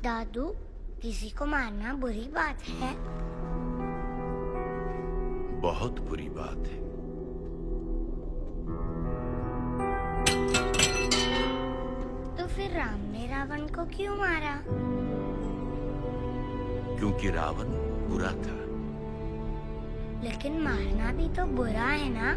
दादू, किसी को मारना बुरी बात है। बहुत बुरी बात है। तो फिर राम ने रावण को क्यों मारा? क्योंकि रावण बुरा था। लेकिन मारना भी तो बुरा है ना?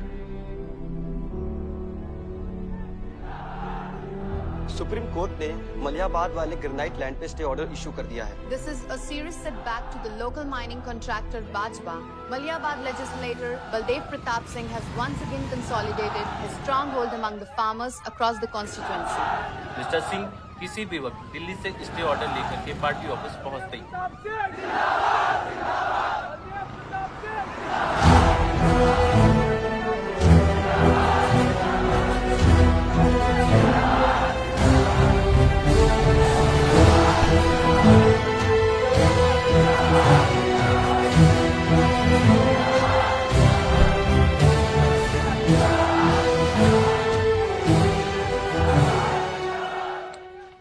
सुप्रीम कोर्ट ने मलियाबाद वाले ग्रेनाइट लैंड पे स्टे ऑर्डर इशू कर दिया है। This is a serious setback to the local mining contractor Bajpa. Maliabad legislator Baldev Pratap Singh has once again consolidated his stronghold among the farmers across the constituency. Mister Singh किसी भी वक्त दिल्ली से stay order लेकर के party office पहुंचते ही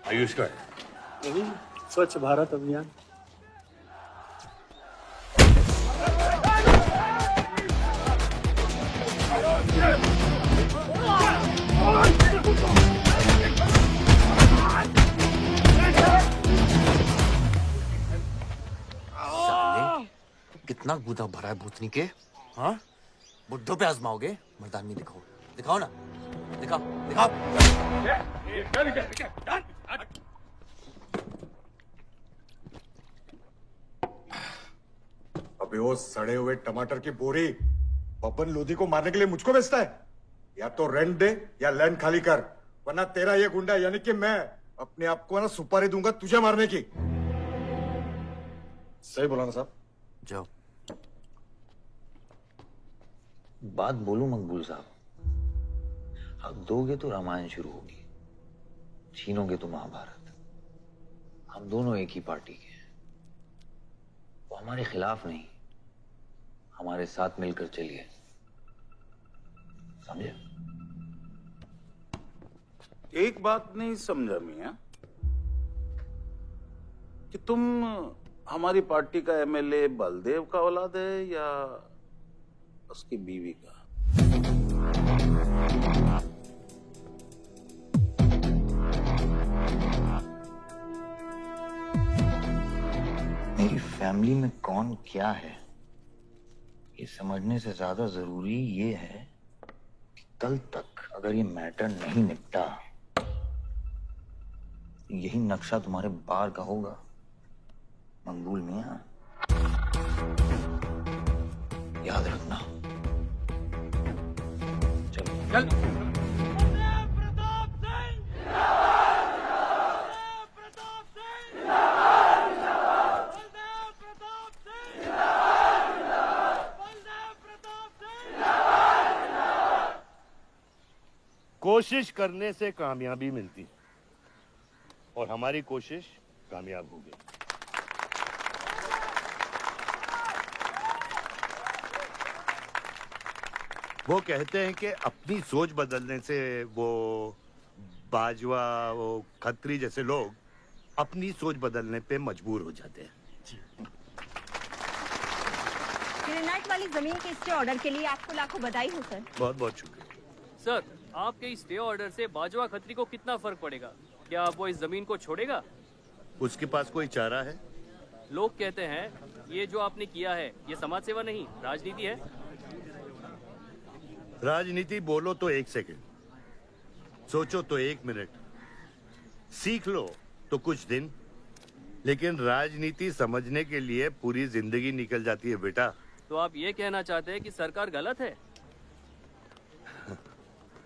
आयुष का स्वच्छ भारत अभियान। कितना गुदा भरा है भूतनी के। हाँ, बुड्ढों पे आजमाओगे? मर्दानगी दिखाओ, दिखाओ ना, दिखाओ दिखाओ। अबे वो सड़े हुए टमाटर की बोरी पवन लोधी को मारने के लिए मुझको बेचता है? या तो रेंट दे या लैंड खाली कर, वरना तेरा ये गुंडा यानी कि मैं अपने आप को ना सुपारी दूंगा तुझे मारने की। सही बोला ना साहब? जाओ। बात बोलूं मकबूल साहब, हक दोगे तो रामायण शुरू होगी, छीनोगे तो महाभारत। हम दोनों एक ही पार्टी के हैं, वो हमारे खिलाफ नहीं, हमारे साथ मिलकर चलिए, समझे? एक बात नहीं समझा मियां कि तुम हमारी पार्टी का एमएलए बलदेव का औलाद है या उसकी बीवी का? मेरी फैमिली में कौन क्या है ये समझने से ज्यादा जरूरी ये है कि कल तक अगर ये मैटर नहीं निपटा, यही नक्शा तुम्हारे बार का होगा मंगूल मियां, याद रखना। चल कोशिश करने से कामयाबी मिलती है और हमारी कोशिश कामयाब होगी। वो कहते हैं कि अपनी सोच बदलने से वो बाजवा, वो खत्री जैसे लोग अपनी सोच बदलने पे मजबूर हो जाते हैं। ग्रेनाइट वाली जमीन के स्टे ऑर्डर के लिए आपको लाखों बधाई हो सर। बहुत बहुत शुक्रिया सर। आपके इस स्टे ऑर्डर से बाजवा खत्री को कितना फर्क पड़ेगा? क्या वो इस जमीन को छोड़ेगा? उसके पास कोई चारा है? लोग कहते हैं ये जो आपने किया है ये समाज सेवा नहीं राजनीति है। राजनीति बोलो तो 1 सेकंड, सोचो तो 1 मिनट, सीख लो तो कुछ दिन, लेकिन राजनीति समझने के लिए पूरी जिंदगी निकल जाती है बेटा। तो आप ये कहना चाहते हैं कि सरकार गलत है?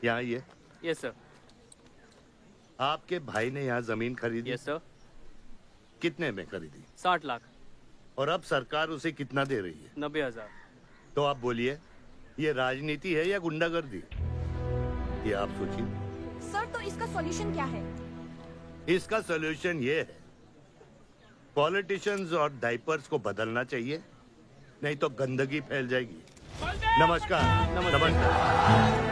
यहाँ ये यस सर। आपके भाई ने यहाँ जमीन खरीदी? Yes sir. कितने में खरीदी? 60 लाख। और अब सरकार उसे कितना दे रही है? 90,000। तो आप बोलिए, ये राजनीति है या गुंडागर्दी? ये आप सोचिए। सर तो इसका सॉल्यूशन क्या है? इसका सॉल्यूशन ये है, पॉलिटिशियंस और डाइपर्स को बदलना चाहिए, नहीं तो गंदगी फैल जाएगी। नमस्कार। नमस्कार।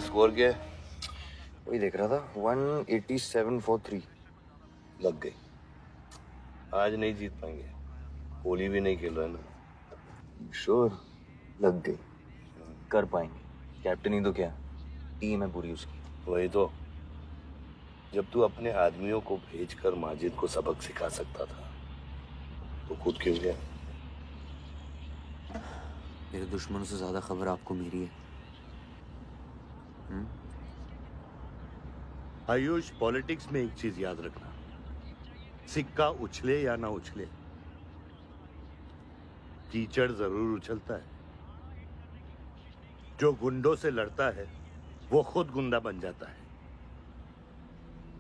स्कोर क्या है? वही देख रहा था, 187 for 3। लग गई। आज नहीं जीत पाएंगे। होली भी नहीं खेल रहा है ना। श्योर लग गई, कर पाएंगे। कैप्टन ही तो क्या, टीम है पूरी उसकी। वही तो, जब तू अपने आदमियों को भेजकर माजिद को सबक सिखा सकता था तो खुद क्यों गया? मेरे दुश्मनों से ज्यादा खबर आपको मेरी है। आयुष, पॉलिटिक्स में एक चीज याद रखना, सिक्का उछले या ना उछले, कीचड़ जरूर उछलता है। जो गुंडों से लड़ता है वो खुद गुंडा बन जाता है।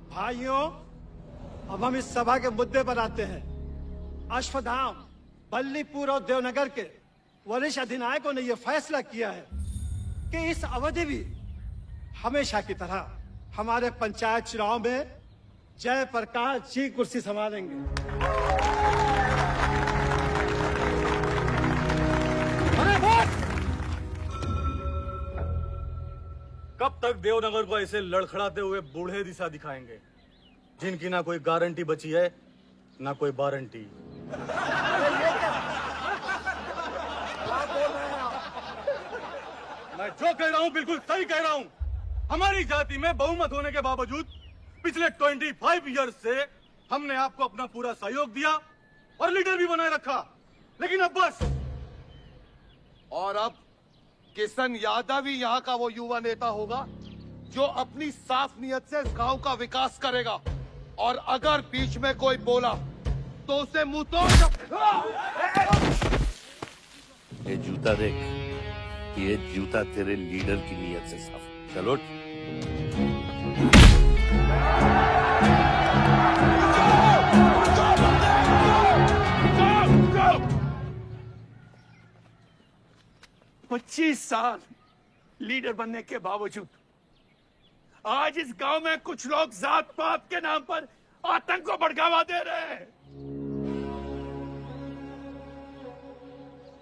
भाइयों, अब हम इस सभा के मुद्दे पर आते हैं। अश्वत्थाम, बल्लीपुर और देवनगर के वरिष्ठ अधिनायकों ने यह फैसला किया है कि इस अवधि भी हमेशा की तरह हमारे पंचायत चुनाव में जयप्रकाश जी कुर्सी संभालेंगे। अरे वोट! कब तक देवनगर को ऐसे लड़खड़ाते हुए बूढ़े दिशा दिखाएंगे, जिनकी ना कोई गारंटी बची है ना कोई वारंटी। मैं जो कह रहा हूं बिल्कुल सही कह रहा हूं। हमारी जाति में बहुमत होने के बावजूद पिछले 25 ईयर्स से हमने आपको अपना पूरा सहयोग दिया और लीडर भी बनाए रखा, लेकिन अब बस। और अब किशन यादव ही यहाँ का वो युवा नेता होगा जो अपनी साफ नियत से इस गांव का विकास करेगा, और अगर बीच में कोई बोला तो उसे मुंह तोड़। ये जूता देख, ये जूता तेरे लीडर की नियत से साफ। चलो पच्चीस साल लीडर बनने के बावजूद आज इस गांव में कुछ लोग जात पात के नाम पर आतंक को बढ़ावा दे रहे हैं।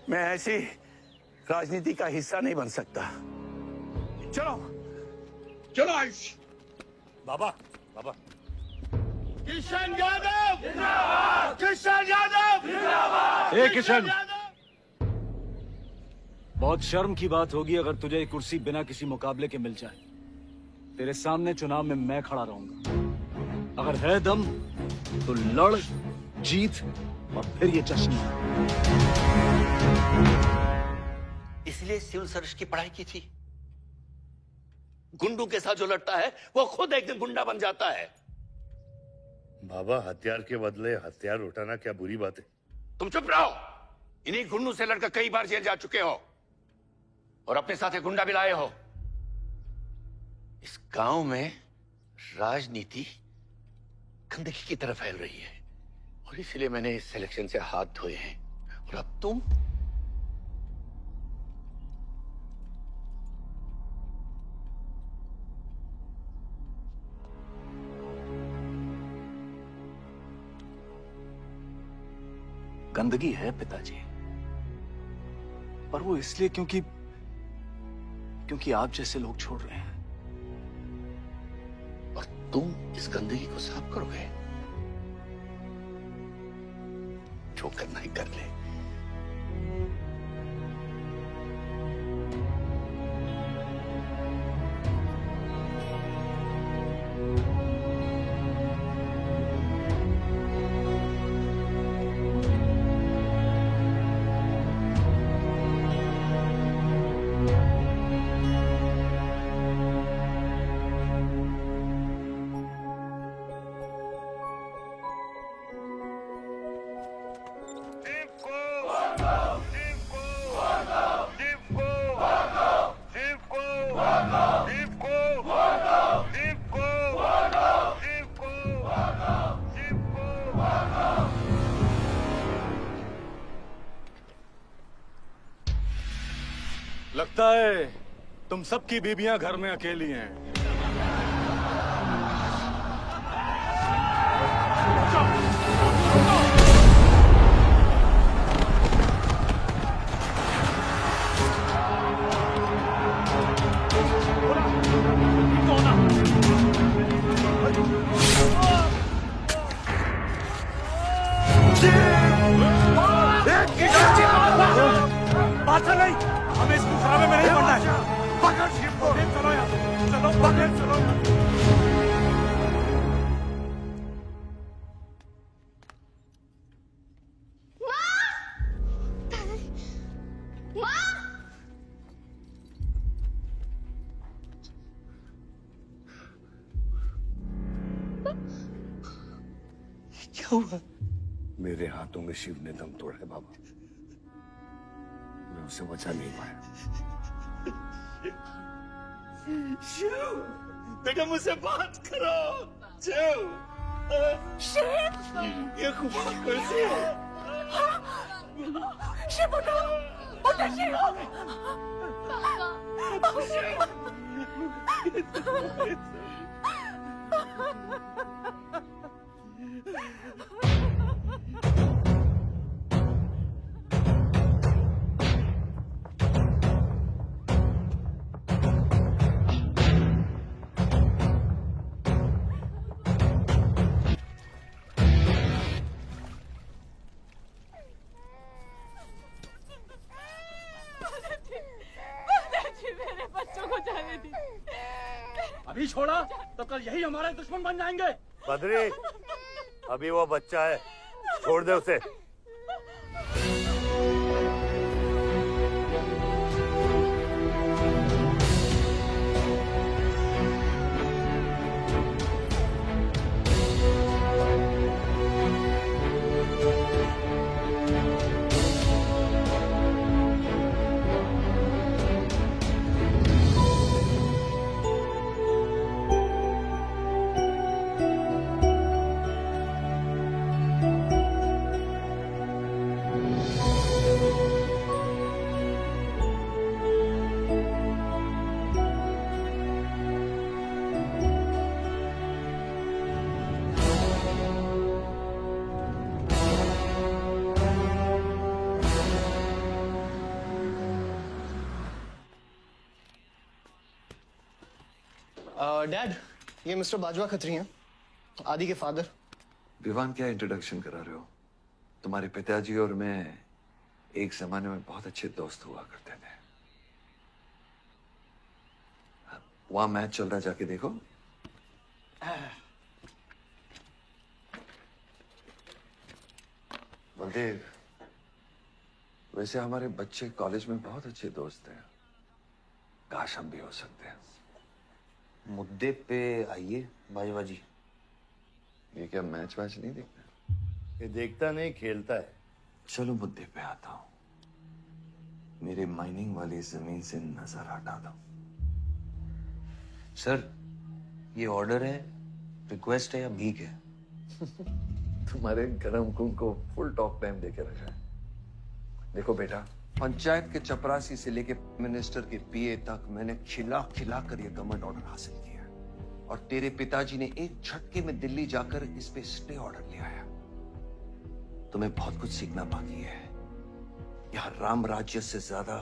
मैं ऐसी राजनीति का हिस्सा नहीं बन सकता। चलो चलो आयुष। बाबा, बाबा, किशन यादव जिंदाबाद, किशन यादव जिंदाबाद। ए किशन, बहुत शर्म की बात होगी अगर तुझे ये कुर्सी बिना किसी मुकाबले के मिल जाए। तेरे सामने चुनाव में मैं खड़ा रहूंगा। अगर है दम तो लड़, जीत और फिर ये जश्न। इसलिए सिविल सर्विस की पढ़ाई की थी। गुंडों के साथ जो लड़ता है वो खुद एक दिन गुंडा बन जाता है। बाबा, हथियार के बदले हथियार उठाना क्या बुरी बात है? तुम चुप रहो। इन्हीं गुंडों से लड़कर कई बार जेल जा चुके हो और अपने साथ एक गुंडा भी लाए हो। इस गांव में राजनीति गंदगी की तरफ फैल रही है और इसलिए मैंने इस सिलेक्शन से हाथ धोए हैं। और अब तुम गंदगी है पिताजी, पर वो इसलिए क्योंकि आप जैसे लोग छोड़ रहे हैं। और तुम इस गंदगी को साफ करोगे। जो करना ही कर ले। लगता है तुम सबकी बीबियां घर में अकेली हैं। क्या हुआ? मेरे हाथों में शिव ने दम तोड़ा है बाबा। मैं उसे बचा नहीं पाया। शिव, बेटा मुझसे बात करो। शिव, शिव, ये खुदा कैसे है? शिव उठो, उठो शिव। मेरे बच्चों को जाने दी। अभी छोड़ा तो कल यही हमारे दुश्मन बन जाएंगे। बद्री, अभी वो बच्चा है, छोड़ दे उसे। डैड, ये मिस्टर बाजवा खत्री हैं, आदि के फादर। विवान, क्या इंट्रोडक्शन करा रहे हो? तुम्हारे पिताजी और मैं एक जमाने में बहुत अच्छे दोस्त हुआ करते थे। वहां मैच चल रहा, जाके देखो। बलदेव, वैसे हमारे बच्चे कॉलेज में बहुत अच्छे दोस्त हैं। काश हम भी हो सकते हैं। मुद्दे पे आइए बाजवा जी। ये क्या मैच वैच नहीं देखता? ये देखता नहीं, खेलता है। चलो मुद्दे पे आता हूं। मेरे माइनिंग वाली जमीन से नजर हटा दो। सर, ये ऑर्डर है, रिक्वेस्ट है या भीख है? तुम्हारे गरम खून को फुल टॉक टाइम देके रखा है। देखो बेटा, पंचायत के चपरासी से लेके मिनिस्टर के पीए तक मैंने खिला खिला कर ये गवर्नमेंट ऑर्डर हासिल किया, और तेरे पिताजी ने एक झटके में दिल्ली जाकर इस पे स्टे ऑर्डर ले आया। तुम्हें बहुत कुछ सीखना बाकी है। यहाँ राम राज्य से ज्यादा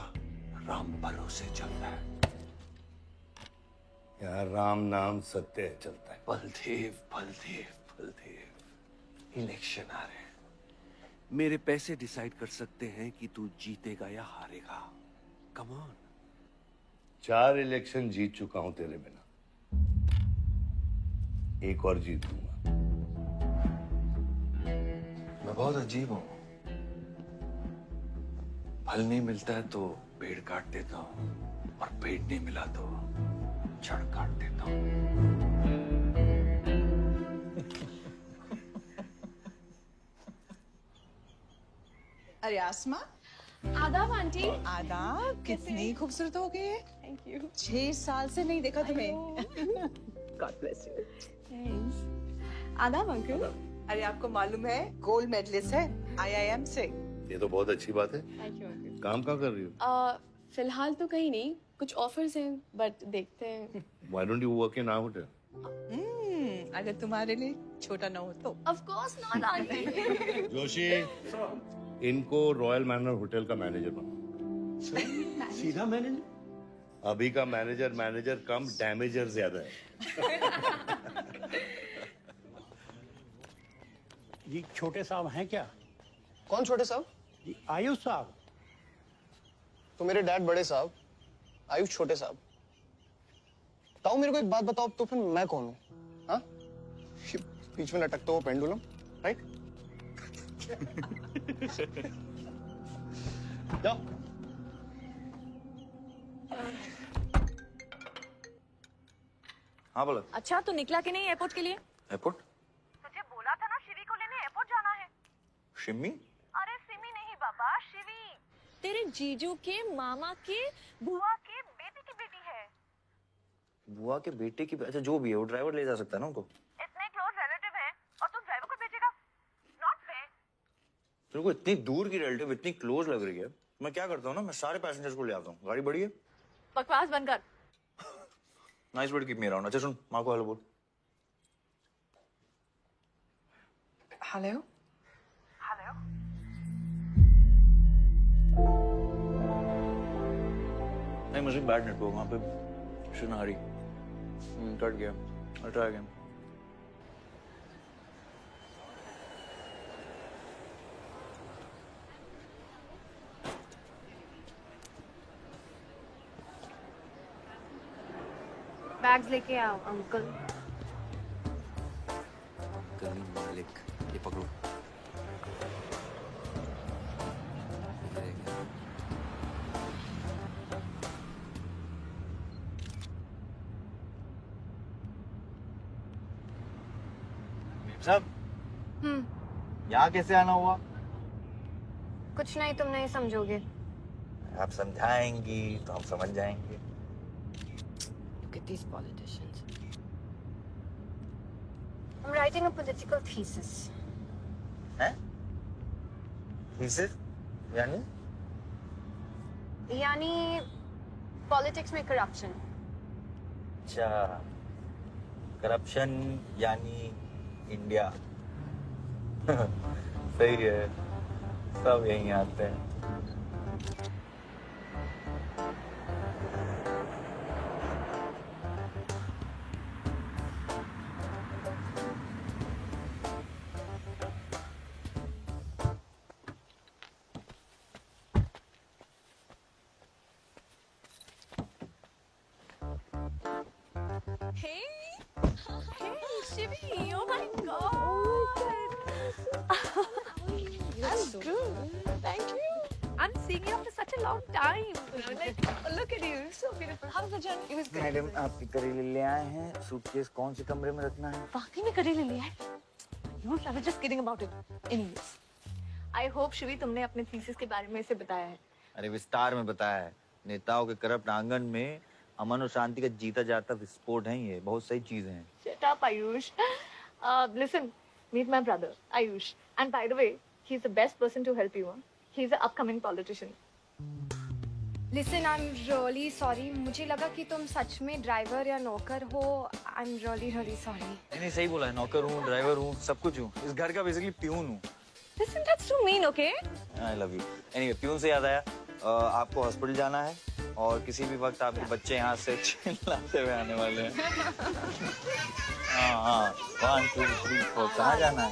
राम भरोसे चलता है। यहाँ राम नाम सत्य चलता है। बलदेव, बलदेव, बलदेव, इलेक्शन आ रहे हैं। मेरे पैसे डिसाइड कर सकते हैं कि तू जीतेगा या हारेगा। Come on. 4 इलेक्शन जीत चुका हूं तेरे बिना, एक और जीत लूंगा। मैं बहुत अजीब हूं। फल नहीं मिलता है तो पेड़ काट देता हूं, और पेड़ नहीं मिला तो जड़ काट देता हूं। अरे आसमा, आदाब आंटी। आदाब, कितनी खूबसूरत हो गई है। Thank you. 6 साल से नहीं देखा तुम्हें। God bless you. थैंक्स। आदाब अंकल। अरे आपको मालूम है, गोल्ड मेडलिस्ट है IIM से। ये तो बहुत अच्छी बात है। Thank you uncle. काम क्या कर रही हो? फिलहाल तो कहीं नहीं, कुछ ऑफर्स हैं, बट देखते हैं। Why don't you work in our hotel? अगर तुम्हारे लिए छोटा ना हो तो। Of course not aunty. Joshi, इनको रॉयल मैनर होटल का मैनेजर बना। सीधा मैनेजर? अभी का मैनेजर कम, डैमेजर ज्यादा है। जी छोटे साहब हैं क्या? कौन छोटे साहब? जी आयुष साहब। तो मेरे डैड बड़े साहब, आयुष छोटे साहब। ताऊ मेरे को एक बात बताओ, तो फिर मैं कौन हूँ? हाँ, बीच में लटकता हुआ पेंडुलम, राइट? जाओ। हाँ बोला। अच्छा, तो निकला कि नहीं एयरपोर्ट के लिए? एयरपोर्ट? तुझे बोला था ना शिवी को लेने शिमी? अरे सिमी नहीं बाबा, शिवी। तेरे जीजू के मामा के बुआ के बेटे की बेटी है। बुआ के बेटे की? अच्छा जो भी है, वो ड्राइवर ले जा सकता है ना उनको? इतने क्लोज रिलेटिव हैं और तुम ड्राइवर को भेजेगा? Not fair. तेरे को इतनी दूर की रिलेटिव इतनी क्लोज लग रही है, मैं क्या करता हूँ ना, मैं सारे पैसेंजर्स को ले आता हूँ। गाड़ी बड़ी है। बकवास बंद कर। Nice bird, keep me around. अच्छा सुन, माँ को हेलो बोल। हेलो। हेलो। नहीं, मुझे बैड नेटवर्क वहाँ पे। सुनहरी कट गया। I'll try again. बैग्स लेके आओ अंकल। गली मालिक, ये पकड़ो। सब यहाँ कैसे आना हुआ? कुछ नहीं, तुम नहीं समझोगे। आप समझाएंगी तो हम समझ जाएंगे। Look at these politicians. I'm writing a political thesis. हैं? Thesis? यानी? यानी पॉलिटिक्स में करप्शन। अच्छा, करप्शन यानी इंडिया। सही है, सब यहीं आते हैं। Hey, Shivi, oh my God. I'm good. Thank you. I'm seeing you after such a long time. Like, look at you, so beautiful. How was the journey? It was great. Madam, आप करेले ले आए हैं। Suitcase कौन से कमरे में रखना है? वाकई में करेले लिया है? You, I was just kidding about it. Anyways, I hope Shivi तुमने अपने थीसिस के बारे में इसे बताया है। अरे विस्तार में बताया है। नेताओं के करप्ट आंगन में अमन और शांति का जीता जाता विस्फोट है। ये बहुत सही चीजें हैं। Shut up, Ayush. Listen, meet my brother, Ayush. And by the way, he's the best person to help you. Huh? He's an upcoming politician. Listen, I'm really sorry. मुझे लगा कि तुम सच में ड्राइवर या नौकर हो। I'm really sorry. नहीं, सही बोला है। नौकर हूँ, ड्राइवर हूँ, सब कुछ हूँ। इस घर का बेसिकली प्यून हूँ। Listen, that's too mean, okay? I love you. Anyway, peon से याद आया, आपको हॉस्पिटल जाना है और किसी भी वक्त आपके बच्चे यहाँ से चिल्लाते हुए आने वाले हैं। हाँ, 1, 2, 3, 4 कहाँ जाना है?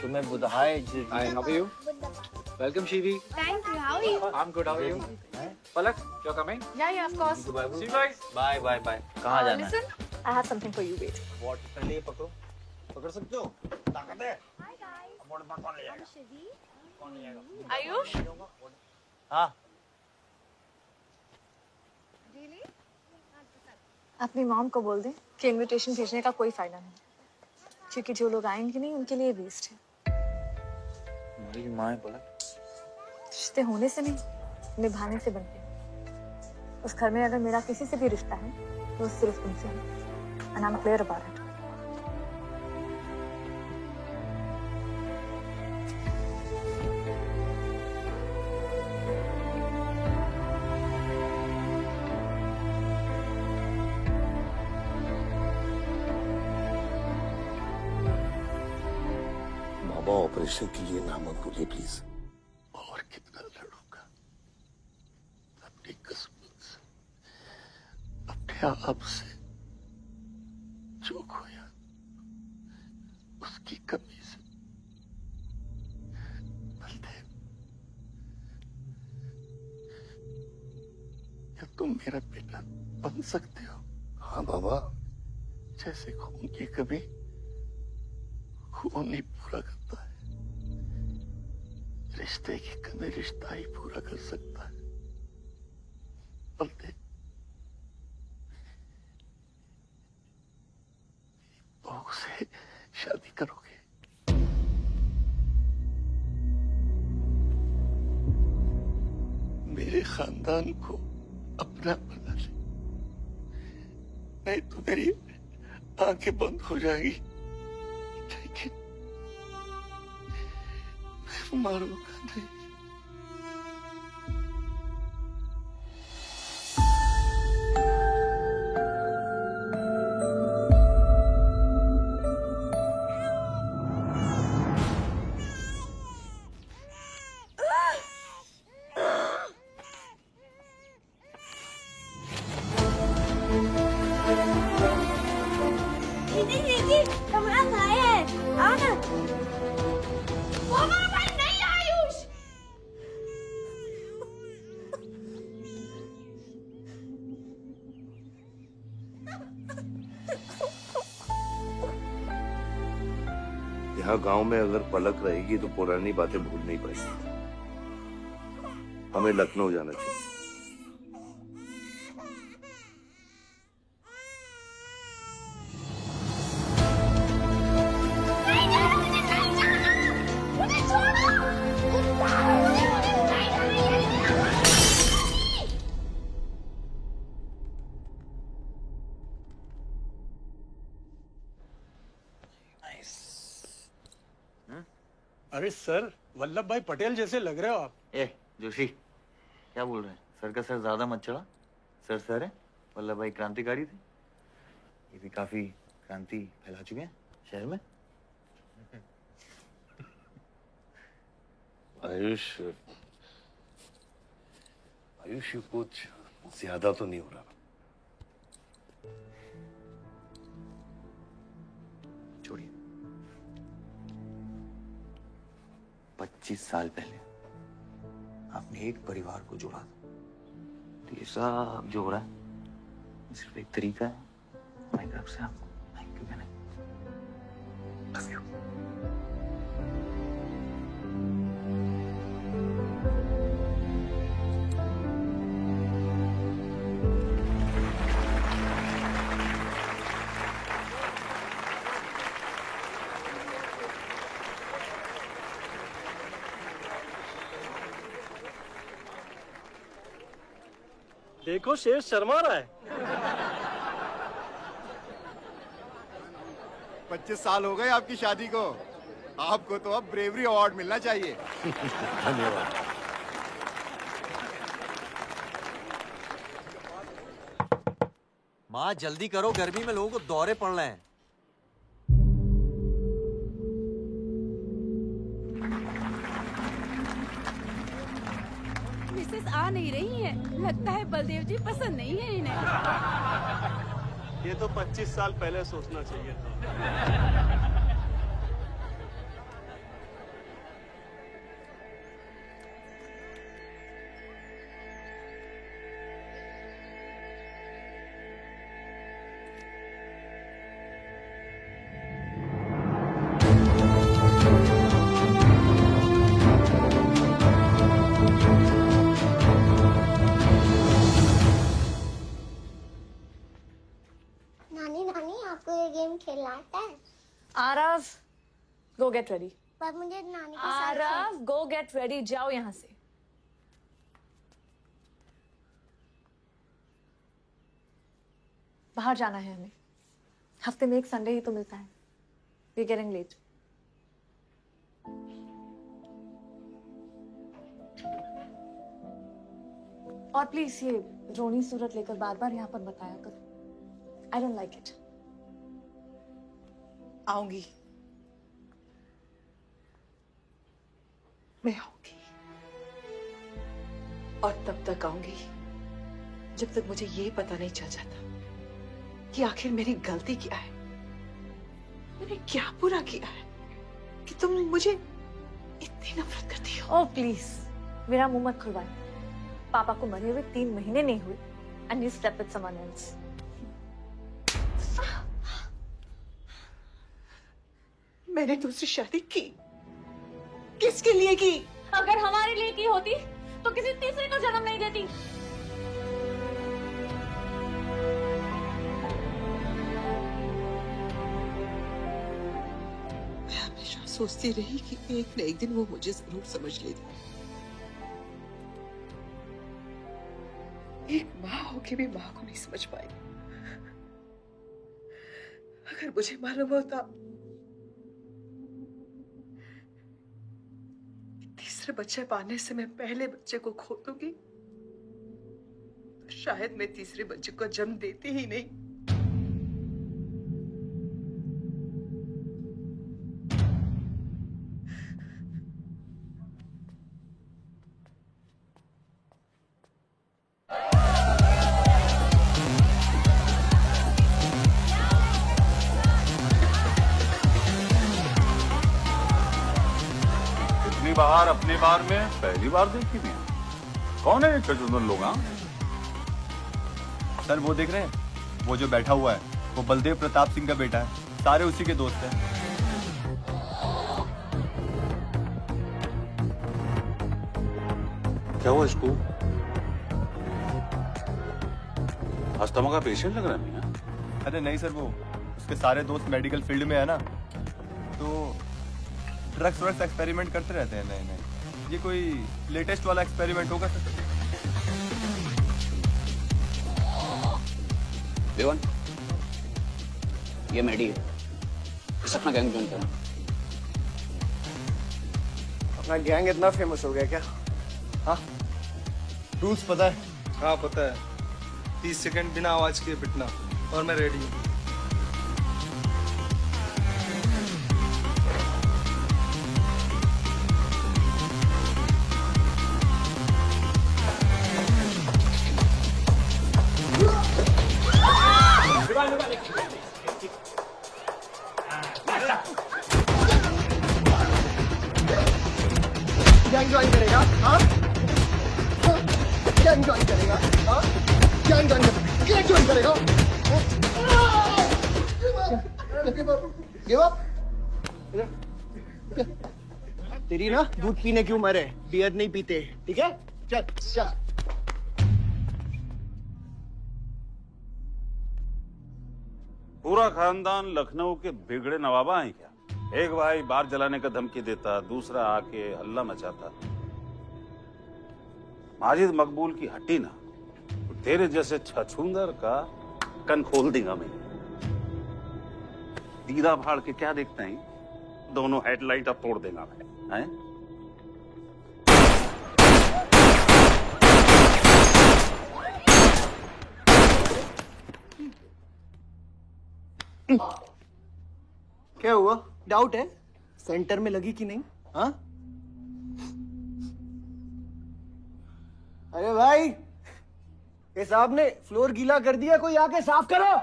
तुम्हें बुधाए। Hi, how are you? Welcome, Shivi. Thank you. How are you? I'm good. How are you? Palak, you're coming? Yeah, of course. See you guys. Bye. कहाँ जाना है? Listen, I have something for you. Wait. What? पहले ये पकड़ो। पकड़ सकते हो? ताकत है? Hi guys. कौन ले जाएगा? I'm Shivi. कौन ले जाएगा? Ayush? हाँ। अपनी मॉम को बोल दे कि इनविटेशन भेजने का कोई फायदा नहीं, क्योंकि जो लोग आएंगे नहीं उनके लिए वेस्ट है। मेरी माँ है पलक। रिश्ते होने से नहीं, निभाने से बनते हैं। उस घर में अगर मेरा किसी से भी रिश्ता है तो सिर्फ तुमसे है। And I'm clear about it. Operation के लिए ना मत बोलिए प्लीज। और कितना लड़ूंगा अपनी किस्मत से, अपने आप से। जो खोया उसकी कमी से। बलदेव, क्या तुम मेरा बेटा बन सकते हो? हाँ बाबा, जैसे खून की कमी खून नहीं पूरा करता है, रिश्ते की कमी रिश्ता ही पूरा कर सकता है। बलदेव, बहू से शादी करोगे? खानदान को अपना बना ले, नहीं तो मेरी आंखें बंद हो जाएगी। लेकिन मैं मारूंगा नहीं। दीदी कमरा खाए है, आओ ना। वो हमारा भाई नहीं है आयुष। यहाँ गांव में अगर पलक रहेगी तो पुरानी बातें भूल नहीं पाएगी। हमें लखनऊ जाना चाहिए। अरे सर, वल्लभ भाई पटेल जैसे लग रहे हो आप। ए जोशी, क्या बोल रहे हैं? सर का सर ज्यादा मत चढ़ा। सर है, वल्लभ भाई क्रांतिकारी थे। ये भी काफी क्रांति फैला चुके हैं शहर में। आयुष कुछ ज्यादा तो नहीं हो रहा? छोड़िए। 25 साल पहले आपने एक परिवार को जोड़ा था, तो ये सब जो हो रहा है सिर्फ एक तरीका है हमारी तरफ से आपको थैंक यू कहने। Love you. देखो शेर शर्मा रहा है। 25 साल हो गए आपकी शादी को। आपको तो अब ब्रेवरी अवार्ड मिलना चाहिए। धन्यवाद। माँ जल्दी करो, गर्मी में लोगों को दौरे पड़ रहे हैं। मिसेस आ नहीं रही है, लगता है बलदेव जी पसंद नहीं है इन्हें। ये तो 25 साल पहले सोचना चाहिए था। खेलना आता है? Aarav, go get ready. पर मुझे नानी के साथ आरव, go get ready. जाओ यहाँ से। बाहर जाना है हमें। हफ्ते में एक संडे ही तो मिलता है। We're getting late. और प्लीज ये रोनी सूरत लेकर बार बार यहाँ पर बताया करो। I don't like it. आऊंगी, मैं आऊंगी, और तब तक आऊंगी जब तक मुझे ये पता नहीं चल जाता कि आखिर मेरी गलती क्या है। मैंने क्या बुरा किया है कि तुम मुझे इतनी नफरत करती हो? ओह प्लीज, मेरा मुंह मत खुलवाए। पापा को मरे हुए 3 महीने नहीं हुए and you slept with someone else. मैंने दूसरी शादी की, किसके लिए की? अगर हमारे लिए की होती तो किसी तीसरे को जन्म नहीं देती। मैं हमेशा सोचती रही कि एक न एक दिन वो मुझे जरूर समझ लेगी, होके भी माँ को नहीं समझ पाई। अगर मुझे मालूम होता तीसरे बच्चे पाने से मैं पहले बच्चे को खो दूंगी तो शायद मैं तीसरे बच्चे को जन्म देती ही नहीं। इतनी बाहर अपने बार में पहली बार देखी थी। कौन है ये चचुंदर लोग? हाँ, सर वो देख रहे हैं, वो जो बैठा हुआ है वो बलदेव प्रताप सिंह का बेटा है, सारे उसी के दोस्त हैं। क्या हुआ इसको? अस्थमा का पेशेंट लग रहा है मियां। अरे नहीं सर, वो उसके सारे दोस्त मेडिकल फील्ड में है ना, तो ड्रग्स व्रग्स एक्सपेरिमेंट करते रहते हैं नए नए। ये कोई लेटेस्ट वाला एक्सपेरिमेंट होगा सर? देवन, ये मेडी है, इस अपना गैंग ज्वाइन करना। अपना गैंग इतना फेमस हो गया क्या? हाँ, रूल्स पता है? हाँ पता है। 30 सेकंड बिना आवाज किए पिटना, और मैं रेडी हूँ। गैंग ज्वाइन करेगा? हाँ? गैंग ज्वाइन करेगा? हाँ? गैंग ज्वाइन करेगा? Give up? तेरी ना दूध पीने की उम्र है, बियर नहीं पीते, ठीक है? चल चल। पूरा खानदान लखनऊ के बिगड़े नवाबा हैं क्या? एक भाई बार जलाने का धमकी देता, दूसरा आके हल्ला मचाता। माजिद मकबूल की हट्टी ना, तेरे जैसे छछूंदर का कन खोल देगा मैं। दीदा भाड़ के क्या देखते हैं, दोनों हेडलाइट अब तोड़ देगा मैं। हैं? क्या हुआ? डाउट है सेंटर में लगी कि नहीं? हाँ? अरे भाई, ये साहब ने फ्लोर गीला कर दिया, कोई आके साफ करो।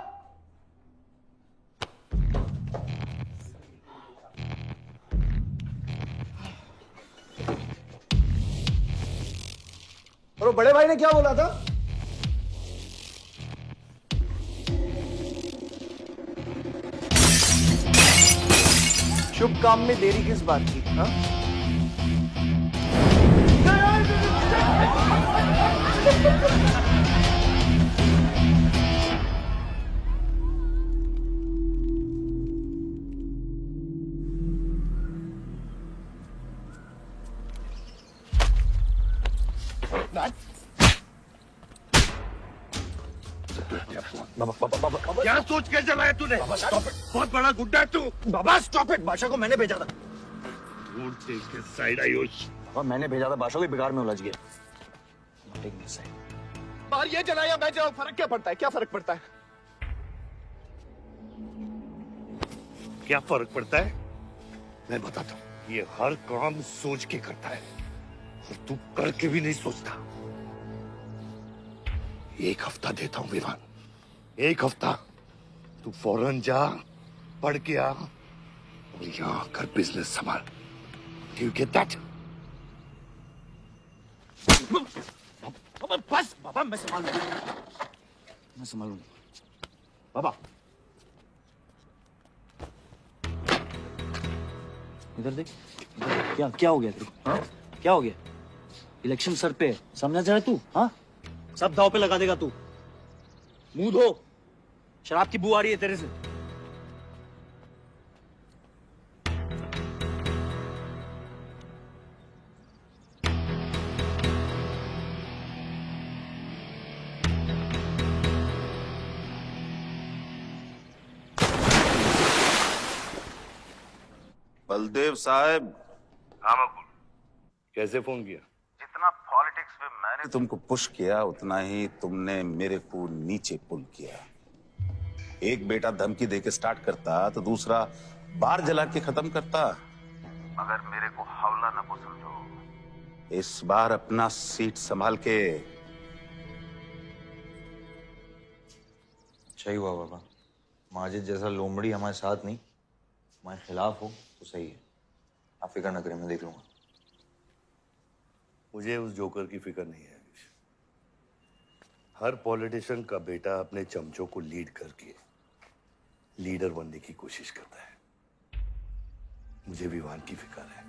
और वो बड़े भाई ने क्या बोला था? शुभ काम में देरी किस बात की? हाँ? क्या सोच के चलाया तूने? बहुत बड़ा गुड्डा है तू। बाबा स्टॉप इट, बादशाह को मैंने भेजा था। साइड आयुष, बाबा मैंने भेजा था, बादशाह को बिगाड़ में उलझ गया। बाहर ये जलाया मैं जलाऊं, फर्क क्या पड़ता है? क्या फर्क पड़ता है? क्या फर्क पड़ता है? मैं बताता हूँ। ये हर काम सोच के करता है और तू करके भी नहीं सोचता। एक हफ्ता देता हूँ विवान, एक हफ्ता। तू फौरन जा, पढ़ के आ और यहाँ आकर बिजनेस संभाल। Do you get that? बस बाबा, मैं संभालूंगा, मैं संभालूंगा। बाबा इधर देख, क्या क्या हो गया तेरे को? हाँ? क्या हो गया? इलेक्शन सर पे, समझा जा रहा तू? हाँ, सब दाव पे लगा देगा तू। मुंह धो, शराब की बू आ रही है तेरे से। बलदेव साहब। हाँ मकबूल, कैसे फोन किया? जितना पॉलिटिक्स में मैंने तुमको पुश किया उतना ही तुमने मेरे को नीचे पुल किया। एक बेटा धमकी देके स्टार्ट करता तो दूसरा बार जला के खत्म करता। मगर मेरे को हौला न को समझो। इस बार अपना सीट संभाल के। सही हुआ बाबा, माजिद जैसा लोमड़ी हमारे साथ नहीं, हमारे खिलाफ हो तो सही है। आप फिक्र न करें, मैं देख लूंगा। मुझे उस जोकर की फिक्र नहीं है। हर पॉलिटिशियन का बेटा अपने चमचों को लीड करके लीडर बनने की कोशिश करता है। मुझे विवान की फिक्र है।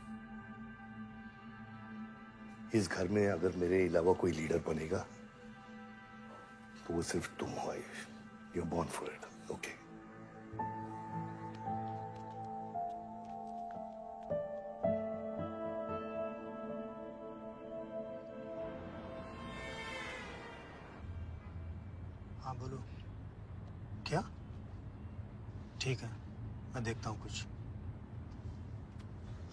इस घर में अगर मेरे अलावा कोई लीडर बनेगा तो वो सिर्फ तुम हो Ayush. You're born for it, okay? हाँ बोलो। क्या? ठीक है, मैं देखता हूँ कुछ।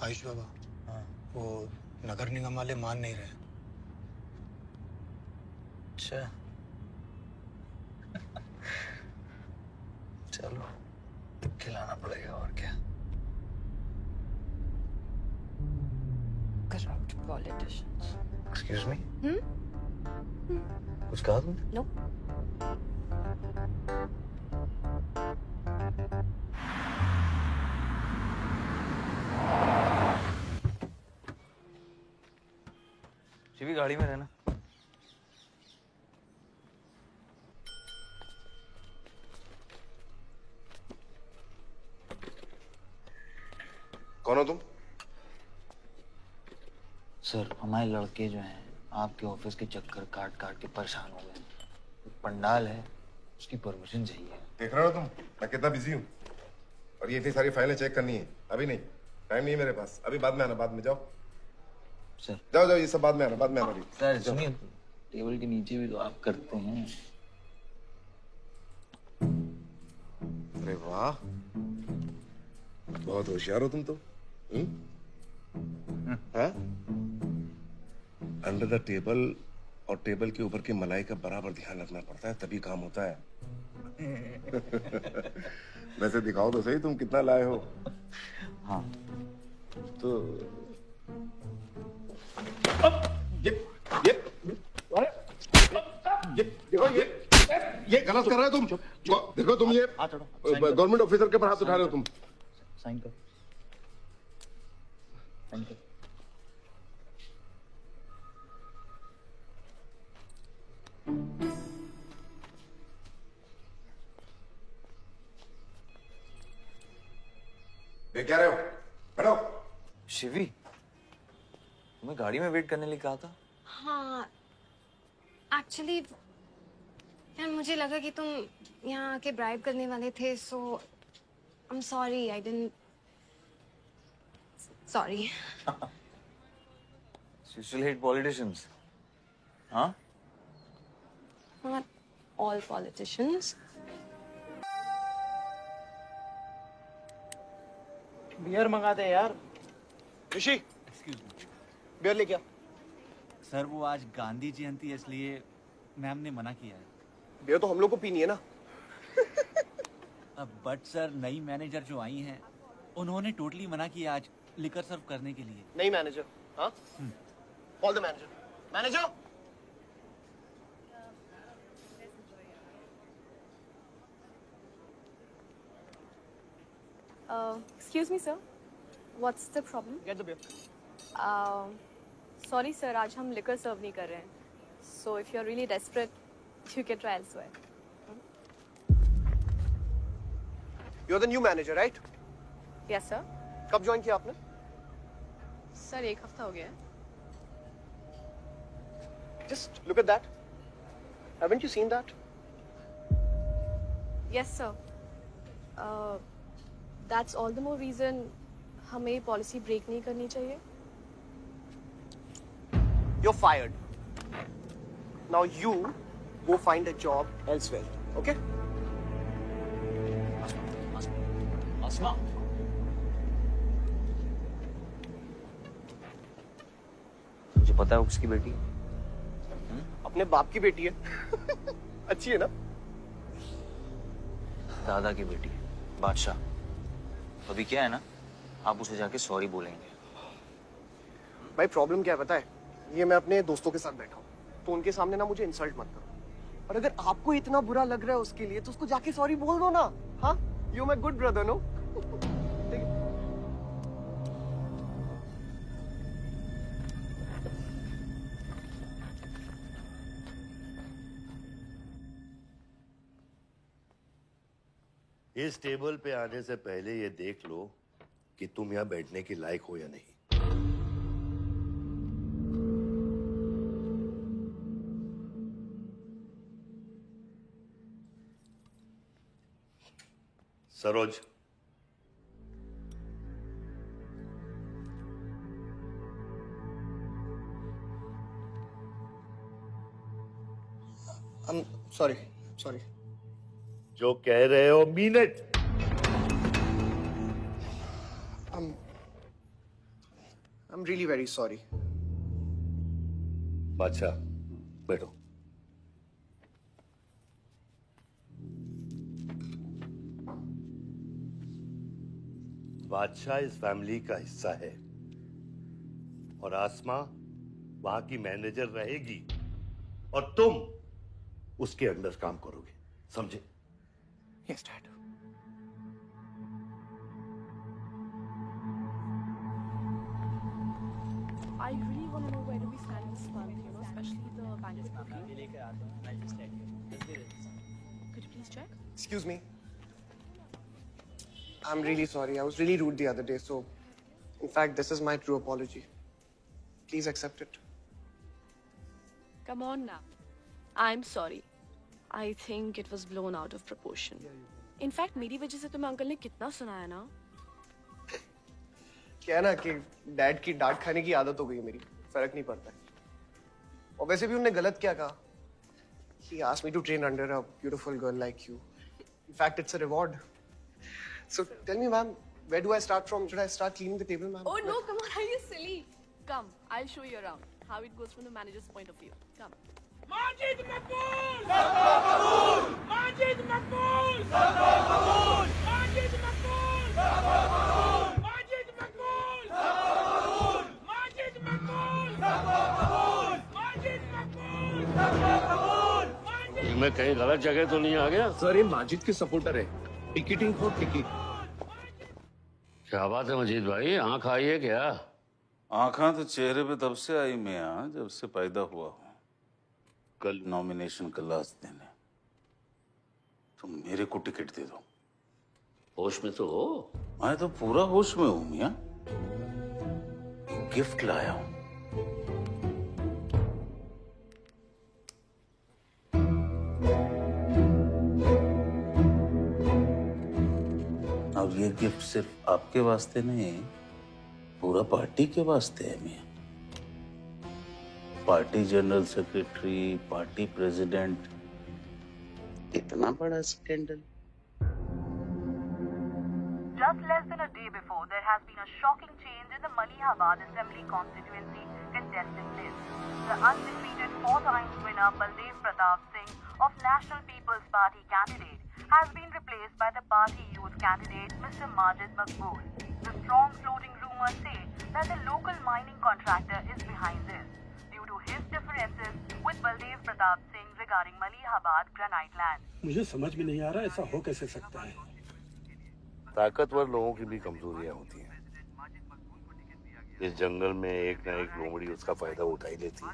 आयुष बाबा, हाँ, वो नगर निगम वाले मान नहीं रहे। अच्छा, चलो खिलाना पड़ेगा और क्या। Corrupt politicians. Excuse me, Hmm? कुछ कहा तुमने? No. शिवी गाड़ी में रहना। कौन हो तुम? सर, हमारे लड़के जो हैं आपके ऑफिस के चक्कर काट काट के परेशान हो गए। एक पंडाल है, उसकी परमिशन चाहिए। देख रहे हो तुम मैं कितना बिजी हूँ, और ये इतनी सारी फाइलें चेक करनी है। अभी नहीं, टाइम नहीं है मेरे पास। अभी बाद में आना, बाद में जाओ। सर जाओ जाओ, ये सब बाद में आना, बाद में आना। अभी सर सुनिए, टेबल के नीचे भी तो आप करते हैं। अरे वाह, बहुत होशियार हो तुम तो। अंडर द टेबल और टेबल के ऊपर की मलाई का बराबर ध्यान रखना पड़ता है, तभी काम होता है। वैसे दिखाओ तो सही तुम कितना लाए हो। हाँ तो देखो, ये गलत कर रहे हो तुम। देखो तुम ये गवर्नमेंट ऑफिसर के ऊपर हाथ उठा रहे हो तुम। साइन कर, साइन कर। देख क्या रहे हो? बैठो। शिवी, तुम्हें गाड़ी में वेट करने लिए कहा था। हाँ, एक्चुअली यार मुझे लगा कि तुम यहाँ आके ब्राइब करने वाले थे, so I am sorry, I didn't, sorry. You still hate politicians, huh? Not all politicians. Beer मंगा दे यार। ऋषि, एक्सक्यूज मी बियर ले क्या? सर, वो आज गांधी जयंती है इसलिए मैम ने मना किया है। बियर तो हम लोग को पीनी है ना। बट सर, नई मैनेजर जो आई हैं उन्होंने टोटली मना किया आज लिकर सर्व करने के लिए। नहीं मैनेजर, हाँ? Call the manager. Manager, Excuse me, sir. What's the problem? get the beer. Sorry, sir. आज हम liquor serve नहीं कर रहे हैं. So if you're really desperate, you can try elsewhere. You're the new manager, right? Yes, sir. कब join किया आपने? Sir, एक हफ्ता हो गया है. Just look at that. Haven't you seen that? Yes, sir. That's all the more reason हमें policy break नहीं करनी चाहिए. You're fired. Now you go find a job elsewhere, okay? Asma. तुझे पता है उसकी बेटी है? अपने बाप की बेटी है। अच्छी है ना? दादा की बेटी है, बादशाह। अभी क्या है ना, आप उसे जाके सॉरी बोलेंगे। भाई प्रॉब्लम क्या है पता है? ये मैं अपने दोस्तों के साथ बैठा हूँ, तो उनके सामने ना मुझे इंसल्ट मत करो। और अगर आपको इतना बुरा लग रहा है उसके लिए, तो उसको जाके सॉरी बोल दो ना। हाँ, you my good brother, no? इस टेबल पे आने से पहले ये देख लो कि तुम यहाँ बैठने के लायक हो या नहीं। सरोज, सॉरी। जो कह रहे हो mean it. I'm really very sorry. बादशाह, बैठो। बादशाह इस फैमिली का हिस्सा है और आसमा वहां की मैनेजर रहेगी और तुम उसके अंडर काम करोगे, समझे? Yes, Dad. I really want to know where do we stand this month, you know, especially the bandits booking. Could you please check? Excuse me. I'm really sorry. I was really rude the other day, so in fact, this is my true apology. Please accept it. Come on now. I'm sorry. I think it was blown out of proportion. In fact, मेरी वजह से तुम्हें uncle ने कितना सुनाया ना? क्या है ना कि डैड की डांट खाने की आदत हो गई है मेरी, फर्क नहीं पड़ता है। और वैसे भी उन्होंने गलत क्या कहा? He asked me to train under a beautiful girl like you. In fact, it's a reward. So tell me, ma'am, where do I start from? Should I start cleaning the table, ma'am? Oh no, come on, are you silly? Come, I'll show you around how it goes from the manager's point of view. Come. Majid मकबूल! माजिद मकबूल! माजिद मकबूल! माजिद मकबूल! माजिद मकबूल! माजिद मकबूल! मैं कहीं गलत जगह तो नहीं आ गया? Sir ये माजिद के supporter है, टिकटिंग फॉर टिकट। क्या बात है मजीद भाई, आंख आई है क्या? आंखा तो चेहरे पे तब से आई मियां जब से पैदा हुआ हूं। कल नॉमिनेशन का लास्ट दिन है, तुम मेरे को टिकट दे दो। होश में तो हो? मैं तो पूरा होश में हूं मियां। गिफ्ट लाया हूं। अब ये गिफ्ट सिर्फ आपके वास्ते नहीं, पूरा पार्टी के वास्ते है मियां। Party general secretary, party president, इतना बड़ा scandal. Just less than a day before, there has been a shocking change in the Malihabad Assembly constituency contestant list. The undefeated four-times winner Baldev Pratap Singh of National People's Party candidate has been replaced by the party youth candidate Mr. Majid Maqbool. The strong floating rumors say that the local mining contractor is behind this, due to his differences with Baldev Pratap Singh regarding Malihabad granite land. मुझे समझ में नहीं आ रहा ऐसा हो कैसे सकता है। ताकतवर लोगों की भी कमजोरियां होती हैं। इस जंगल में एक ना एक लोमड़ी उसका फायदा उठा ही लेती है।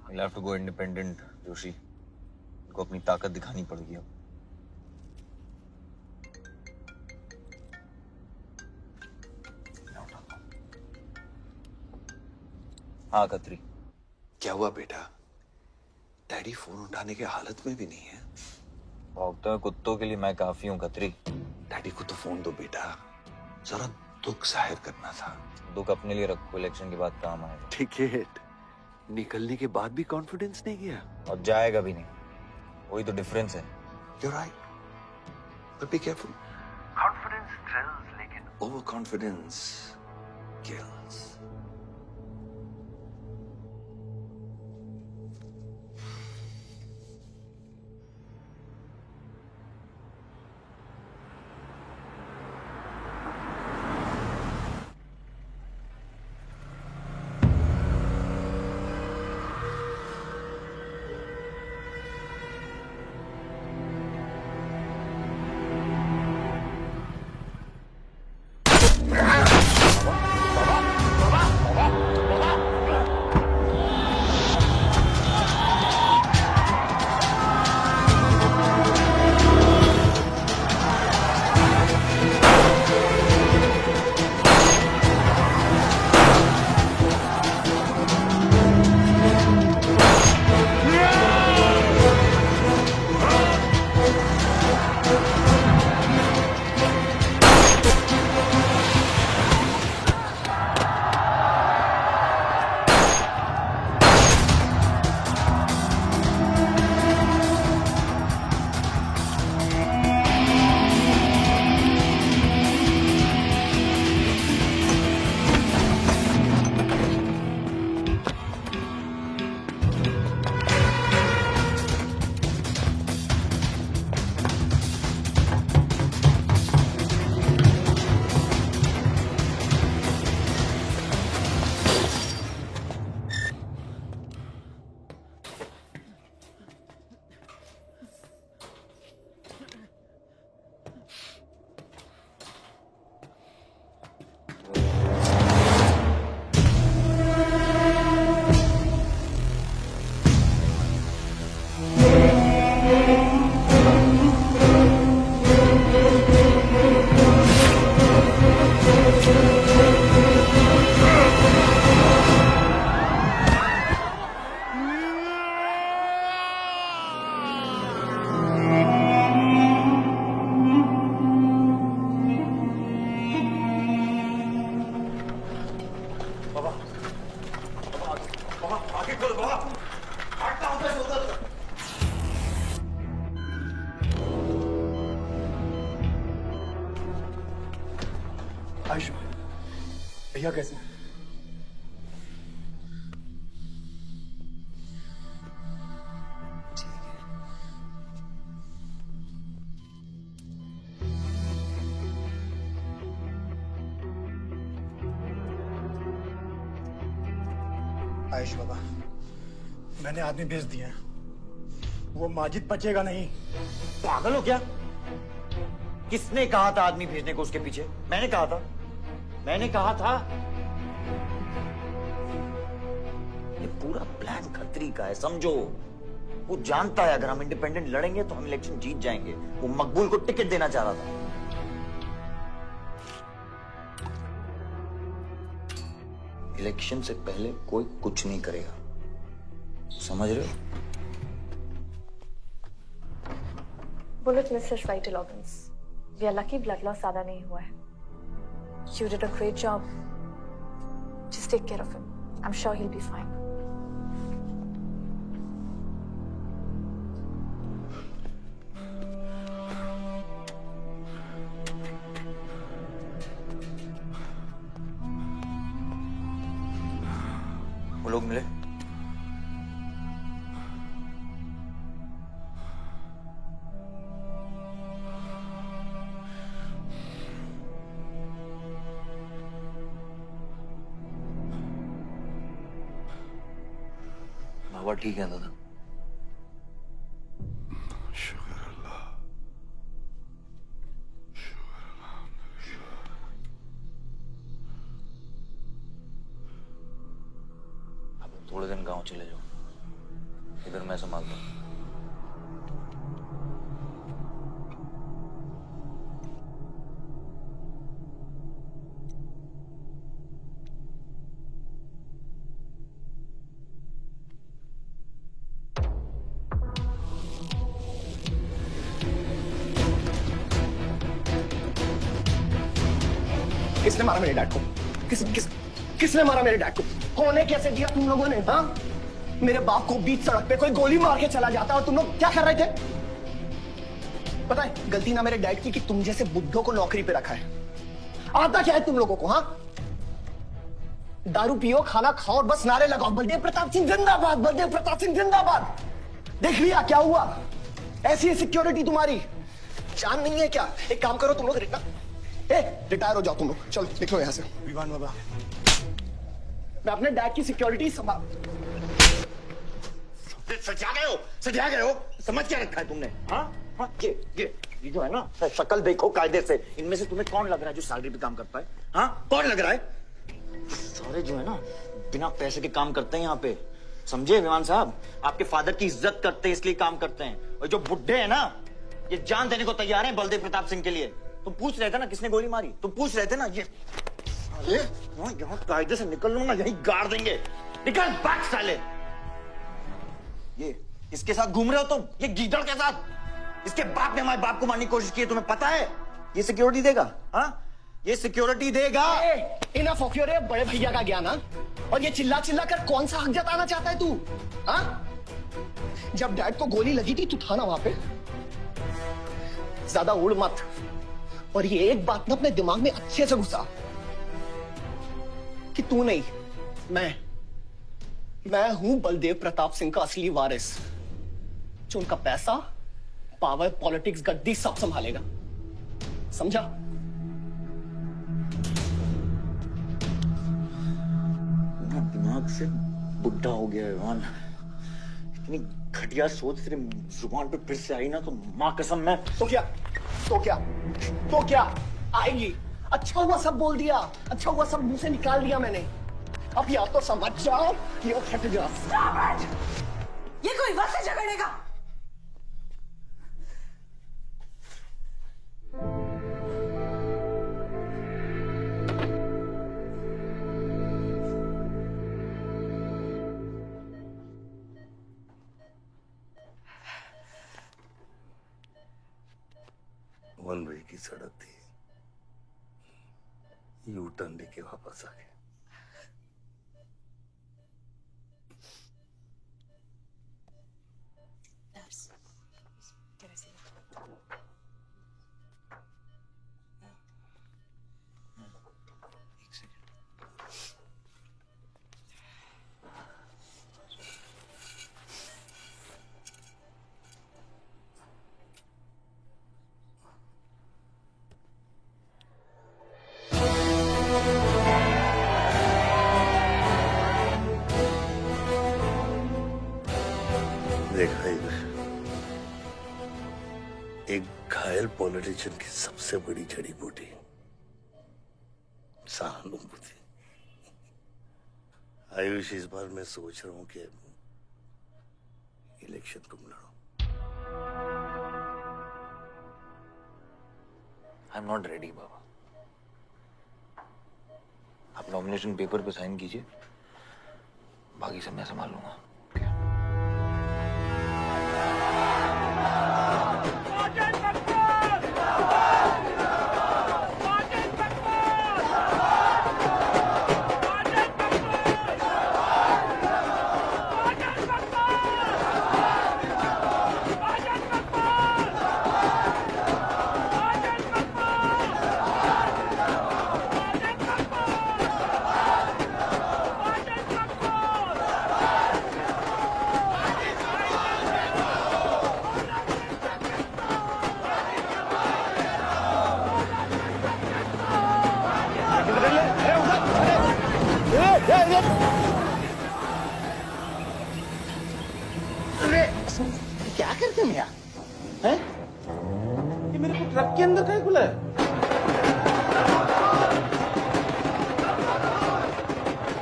You'll have to go independent, Joshi. उनको अपनी ताकत दिखानी पड़ेगी अब। हाँ खत्री। क्या हुआ बेटा? डैडी फोन उठाने के हालत में भी नहीं है। भौंकते हुए कुत्तों के लिए मैं काफी हूँ खत्री। डैडी को तो फोन दो बेटा, जरा दुख जाहिर करना था। दुख अपने लिए रखो, इलेक्शन के बाद काम आएगा। टिकट निकलने के बाद भी कॉन्फिडेंस नहीं गया और जाएगा भी नहीं, वही तो डिफरेंस है। You're right, but be careful. Confidence thrills, लेकिन overconfidence kills. आयुष भैया कैसे? आयुष बाबा, मैंने आदमी भेज दिए हैं। वो माजिद बचेगा नहीं। पागल हो क्या? किसने कहा था आदमी भेजने को उसके पीछे? मैंने कहा था। ये पूरा प्लान खतरी का है, समझो। वो जानता है अगर हम इंडिपेंडेंट लड़ेंगे तो हम इलेक्शन जीत जाएंगे। वो मकबूल को टिकट देना चाह रहा था। इलेक्शन से पहले कोई कुछ नहीं करेगा, समझ रहे हो? Bullet missed vital organs. We are lucky blood loss ज्यादा नहीं हुआ है। You did a great job. Just take care of him. I'm sure he'll be fine. वो लोग मिले? बाबा ठीक है दादा? शुक्र अल्लाह। अब थोड़े दिन गांव चले जाओ, इधर मैं संभालता हूँ। किसने मारा मेरे डैड को? किसने मारा मेरे डैड को? होने कैसे दिया तुम लोगों ने? हाँ, मेरे बाप को बीच सड़क पे कोई गोली मार के चला जाता और तुम लोग क्या कर रहे थे? पता है गलती ना मेरे डैड की कि तुम जैसे बुड्ढों को नौकरी पे रखा है। आता क्या है तुम लोगों को? हाँ, दारू पियो, खाना खाओ और बस नारे लगाओ, बलदेव प्रताप सिंह जिंदाबाद, बलदेव प्रताप सिंह जिंदाबाद। देख लिया क्या हुआ? ऐसी है सिक्योरिटी तुम्हारी। जान नहीं है क्या? एक काम करो तुम लोग, रिटायर हो जाओ तुम लोग, चलो निकलो यहाँ से। विवान बाबा, मैं अपने डैड की सिक्योरिटी संभाल। सजा गए हो, समझ क्या रखा है तुमने? हाँ, ये जो है ना, शक्ल देखो कायदे से। इनमें से तुम्हें कौन लग रहा है जो सैलरी पे काम करता है? हाँ, कौन लग रहा है? सारे जो है ना बिना पैसे के काम करते हैं यहाँ पे, समझे विमान साहब? आपके फादर की इज्जत करते हैं इसलिए काम करते हैं। और जो बुड्ढे हैं ना, ये जान देने को तैयार हैं बलदेव प्रताप सिंह के लिए। तुम पूछ रहे थे ना किसने गोली मारी? तुम पूछ रहे थे ना? ये साले यहाँ कायदे से निकल लो ना, यही गाड़ देंगे। निकल भाग साले। ये इसके साथ घूम रहे हो तुम, ये गीदड़ के साथ। इसके बाप ने हमारे बाप को मारने की कोशिश की है, तुम्हें पता है? ये सिक्योरिटी देगा? हाँ, ये सिक्योरिटी देगा। इनफ ऑफ योर बड़े भैया का ज्ञान। और ये चिल्ला चिल्ला कर कौन सा हक जताना चाहता है तू? हाँ, जब डैड को गोली लगी थी तू था ना वहां पे? ज्यादा उड़ मत। और ये एक बात ना अपने दिमाग में अच्छे से घुसा कि तू नहीं, मैं हूं बलदेव प्रताप सिंह का असली वारिस, जो उनका पैसा, पावर, पॉलिटिक्स, गद्दी सब संभालेगा। समझा? दिमाग से बुढ़ा हो गया है। इतनी घटिया सोच तेरे जुबान पे फिर से आई ना तो माँ कसम मैं तो क्या आएगी? अच्छा हुआ सब बोल दिया, अच्छा हुआ सब मुंह से निकाल दिया मैंने। अब या तो समझ जाओ या फट जाओ। ये कोई वक्त है झगड़ने का? वन वे की सड़क थी, यू टर्न लेके वापस आ गए। एक घायल पॉलिटिशियन की सबसे बड़ी जड़ी बूटी सहानुभूति। आयुष, इस बार मैं सोच रहा हूं कि इलेक्शन तुम लड़ो। आई एम नॉट रेडी बाबा। आप नॉमिनेशन पेपर पे साइन कीजिए, बाकी सब मैं संभाल लूंगा। क्या करते हैं यार? हैं? ये मेरे को ट्रक के अंदर क्या खुला है?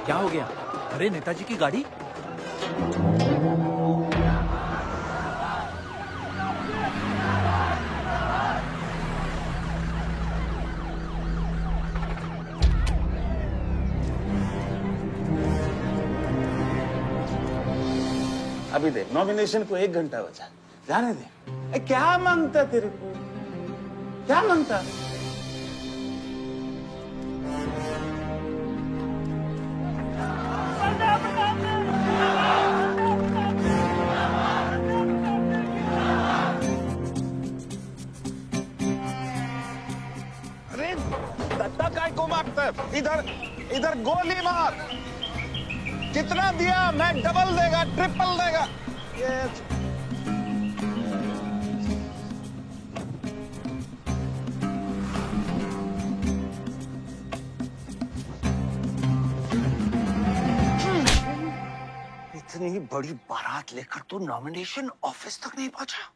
क्या हो गया? अरे नेताजी की गाड़ी। अभी देख, नॉमिनेशन को 1 घंटा बचा, जाने दे। क्या मांगता तेरे को? क्या मांगता? अरे दत्ता काय को मारता है? इधर इधर गोली मार। कितना दिया? मैं डबल देगा, ट्रिपल देगा। ये इतनी बड़ी बारात लेकर तू नॉमिनेशन ऑफिस तक नहीं पहुंचा।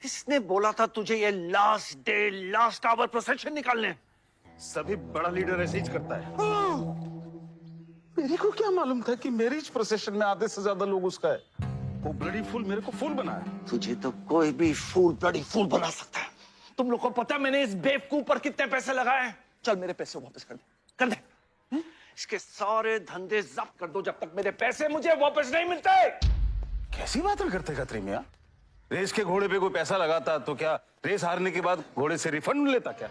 इसने बोला था तुझे ये last day last hour procession निकालने। सभी बड़ा लीडर ऐसे ही करता है। मेरे को क्या मालूम था कि मैरिज प्रोसेशन में आधे से ज्यादा लोग उसका है। वो ब्लडी फूल मेरे को फूल बनाया। तुझे तो कोई भी फूल ब्लडी फूल बना सकता है। तुम लोग को पता मैंने इस बेवकूफ पर कितने पैसे लगाए? चल मेरे पैसे वापस कर दे, कर दे। इसके सारे धंधे जब्त कर दो जब तक मेरे पैसे मुझे वापस नहीं मिलते। कैसी बातें करते खत्री मियां? रेस के घोड़े पे कोई पैसा लगाता तो क्या रेस हारने के बाद घोड़े से रिफंड लेता क्या?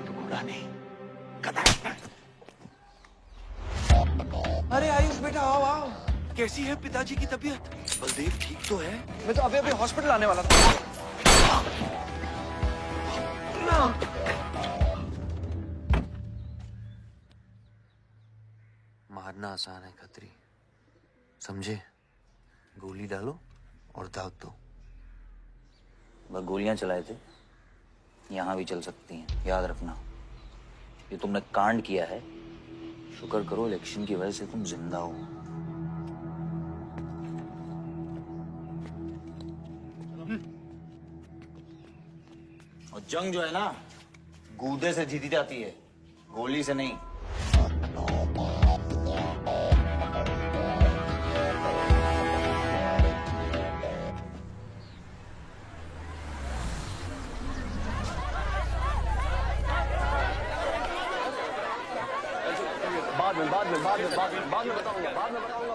तो घोड़ा नहीं, अरे आयुष बेटा, आओ आओ। कैसी है पिताजी की तबीयत? बलदेव ठीक तो है? मैं तो अभी अभी हॉस्पिटल आने वाला था। मारना आसान है खत्री, समझे? गोली डालो और दाग दो। वह गोलियां चलाए थे, यहां भी चल सकती हैं, याद रखना। ये तुमने कांड किया है, शुक्र करो इलेक्शन की वजह से तुम जिंदा हो। और जंग जो है ना, गूदे से जीती जाती है, गोली से नहीं। बाद में बताऊंगा।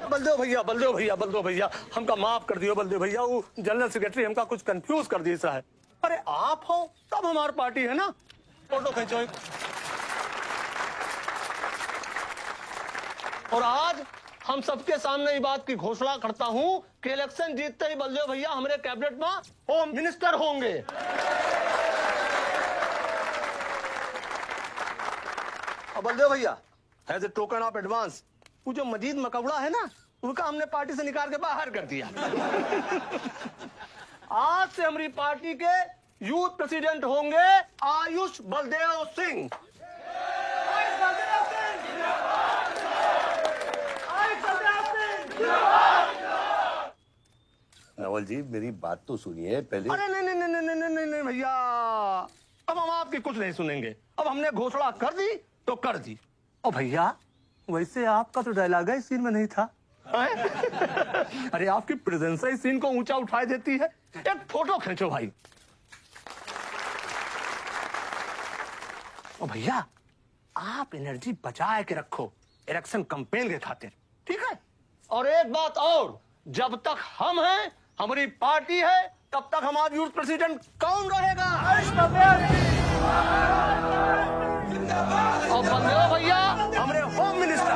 बलदेव भैया हमका माफ कर दियो। बलदेव भैया, वो जनरल सेक्रेटरी हमका कुछ कंफ्यूज कर दिया है। अरे आप हो तब हमारी पार्टी है ना। फोटो खींचो। और आज हम सबके सामने ये बात की घोषणा करता हूं कि इलेक्शन जीतते ही बलदेव भैया हमारे कैबिनेट में होम मिनिस्टर होंगे। और बलदेव भैया, as a token of advance, वो जो मजीद मकबड़ा है ना, उनका हमने पार्टी से निकाल के बाहर कर दिया। आज से हमारी पार्टी के यूथ प्रेसिडेंट होंगे आयुष बलदेव सिंह। नवल जी मेरी बात तो सुनिए पहले। अरे नहीं नहीं नहीं नहीं नहीं नहीं नहीं भैया, अब हम आपकी कुछ नहीं सुनेंगे। अब हमने घोषणा कर दी तो कर दी। और भैया वैसे आपका तो डायलॉग इस सीन में नहीं था। अरे आपकी प्रेजेंस इस सीन को ऊंचा उठा देती है। एक फोटो खींचो भाई। और भैया आप एनर्जी बचा के रखो इलेक्शन कैंपेन के खातिर, ठीक है? और एक बात और, जब तक हम हैं, हमारी पार्टी है, तब तक हमारा यूथ प्रेसिडेंट कौन रहेगा? और बंदे हो भैया हमारे home minister.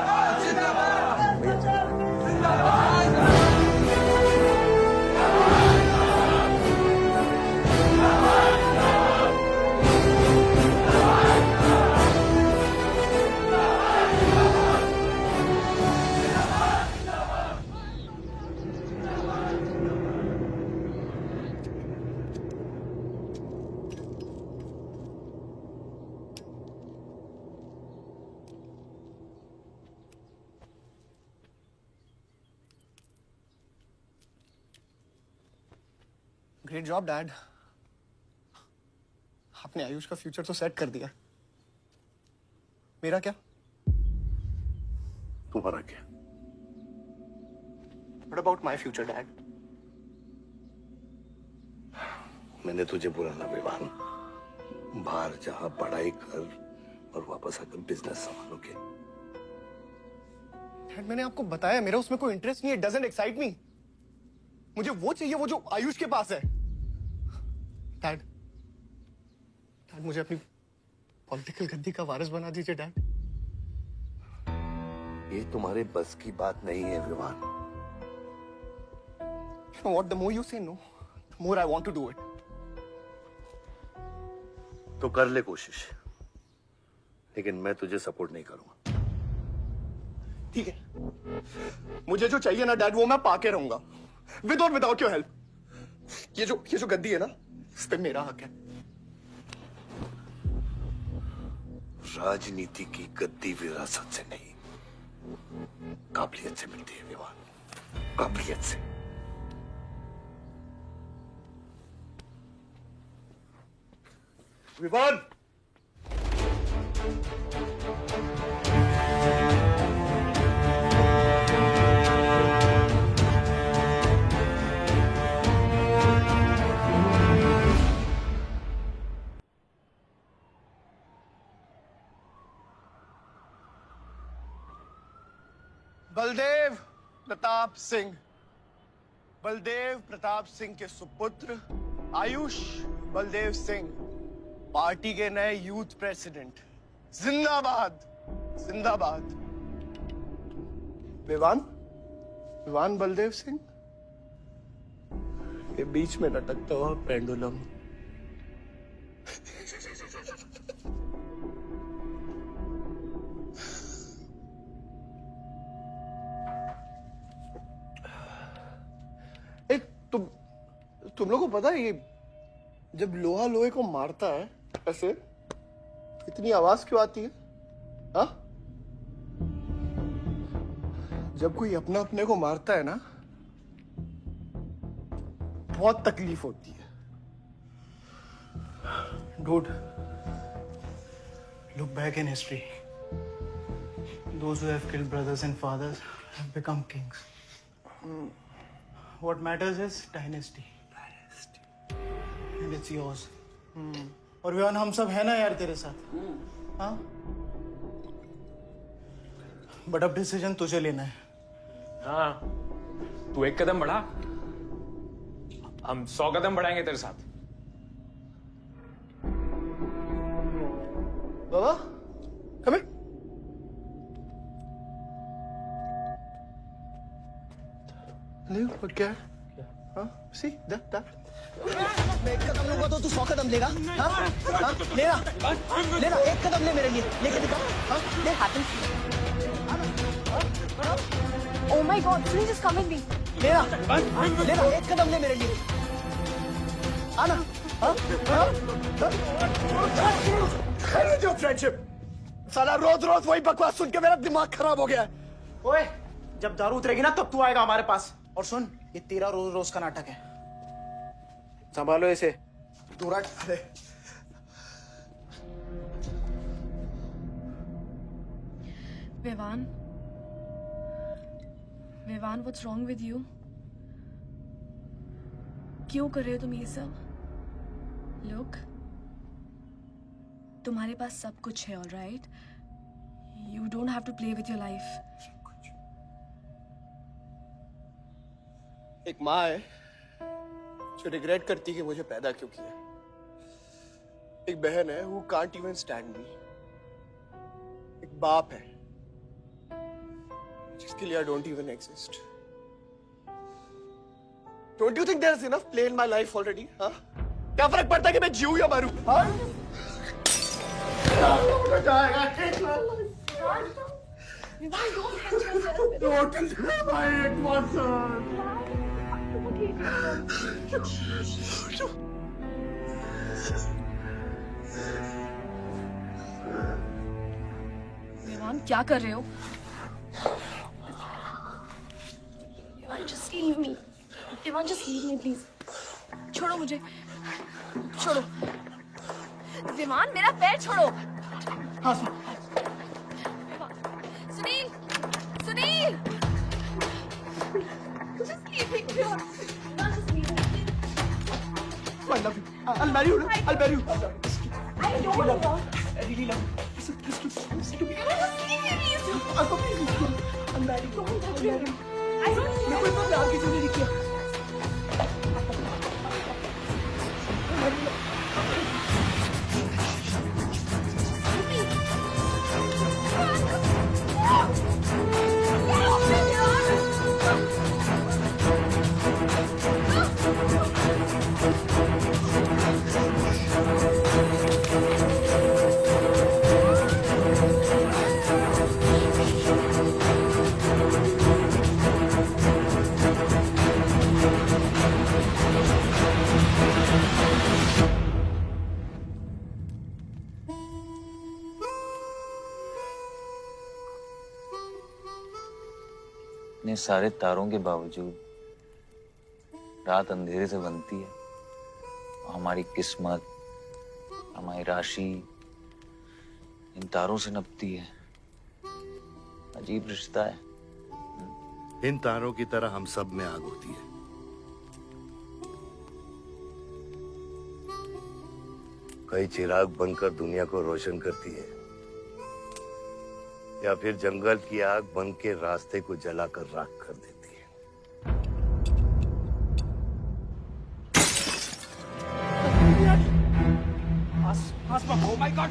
Great job dad, आपने आयुष का फ्यूचर तो सेट कर दिया। मेरा क्या? तुम्हारा क्या? What about my future, Dad? मैंने तुझे बोला ना विवान, बाहर जहां पढ़ाई कर और वापस आकर बिजनेस संभालोगे। डैड मैंने आपको बताया मेरा उसमें कोई इंटरेस्ट नहीं है। Doesn't excite me. मुझे वो चाहिए वो जो आयुष के पास है। डैड मुझे अपनी पॉलिटिकल गद्दी का वारिस बना दीजिए डैड। ये तुम्हारे बस की बात नहीं है Vivaan. What the more you say no, the more I want to do it. तो कर ले कोशिश, लेकिन मैं तुझे सपोर्ट नहीं करूंगा। ठीक है, मुझे जो चाहिए ना डैड वो मैं पाके रहूंगा, विद और विदाउट योर हेल्प। ये जो गद्दी है ना, इस पे मेरा हक है। राजनीति की गद्दी विरासत से नहीं, काबिलियत से मिलती है विवान, काबिलियत से। विवान, बलदेव प्रताप सिंह, बलदेव प्रताप सिंह के सुपुत्र आयुष बलदेव सिंह पार्टी के नए यूथ प्रेसिडेंट। जिंदाबाद जिंदाबाद। विवान बलदेव सिंह, ये बीच में लटकता हुआ पेंडुलम। तुम लोगों को पता है ये जब लोहा लोहे को मारता है ऐसे इतनी आवाज क्यों आती है? हाँ? जब कोई अपना अपने को मारता है ना, बहुत तकलीफ होती है। Dude, look back in history. Those who have killed brothers and fathers have become kings. What matters is dynasty. And it's yours. और विवान हम सब है ना यार तेरे साथ। हाँ? बट अब डिसीजन तुझे लेना है। हाँ, तू एक कदम बढ़ा, हम 100 कदम बढ़ाएंगे तेरे साथ। बाबा, come here. क्या? हाँ? See that? मैं एक कदम लूंगा तो तू 100 कदम लेगा? हाँ? हाँ? लेना, एक कदम ले मेरे लिए, लेके दिखा। हाँ? ले happen. Oh my God, please just come in me. लेना, एक कदम ले मेरे लिए। आना, हाँ? जो फ्रेंडशिप, साला रोज वही बकवास सुन के मेरा दिमाग खराब हो गया है। ओए, जब दारू उतरेगी ना तब तू आएगा हमारे पास और सुन, ये तेरा रोज रोज का नाटक है, संभालो इसे। दूरा अरे Vivaan, Vivaan, what's wrong with you? क्यों कर रहे हो तुम ये सब? लुक, तुम्हारे पास सब कुछ है, alright? You don't have to play with your life. एक माँ है जो रिग्रेट करती कि मुझे पैदा क्यों किया। एक बहन है who can't even stand me। एक बाप है जिसके लिए I don't even exist। Don't you think there is enough play in my life already? हाँ? क्या फर्क पड़ता है कि मैं जीऊं या मरूं? हाँ? विवान, क्या कर रहे हो? Vivaan, just leave me। Vivaan, just leave me, please। छोड़ो मुझे, छोड़ो। विवान, मेरा पैर छोड़ो। हाँ, Sunil, Sunil, just leave me, Vivaan, just leave me। I love you। I'll marry you। I'll marry you। I don't want। I really love you। Listen to me। Just leave me, please। I'll marry you। Don't touch me। I don't। मेरे को इतना प्यार किसी ने नहीं किया। इतने सारे तारों के बावजूद रात अंधेरे से बनती है। हमारी किस्मत, हमारी राशि इन तारों से नपती है। अजीब रिश्ता है। इन तारों की तरह हम सब में आग होती है। कई चिराग बनकर दुनिया को रोशन करती है, या फिर जंगल की आग बन के रास्ते को जलाकर राख कर देती है। Oh my God!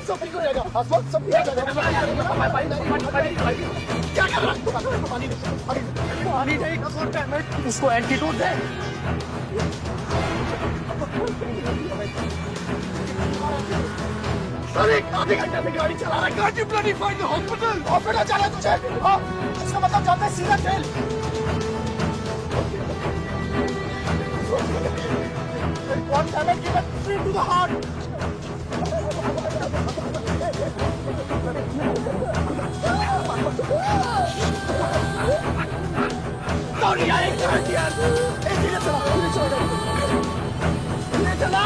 सब ठीक हो जाएगा। सब ठीक हो जाएगा। क्या कर रहा है? पानी नहीं, उसको एंटीडोट दे। अरे आधे घंटे से गाड़ी चला रहा है। Can't you bloody find the hospital? Hospital जाना है तुझे? हाँ, इसका मतलब जाता है सीधा jail. One damage given straight to the heart. Sorry, I can't hear. धीरे चला।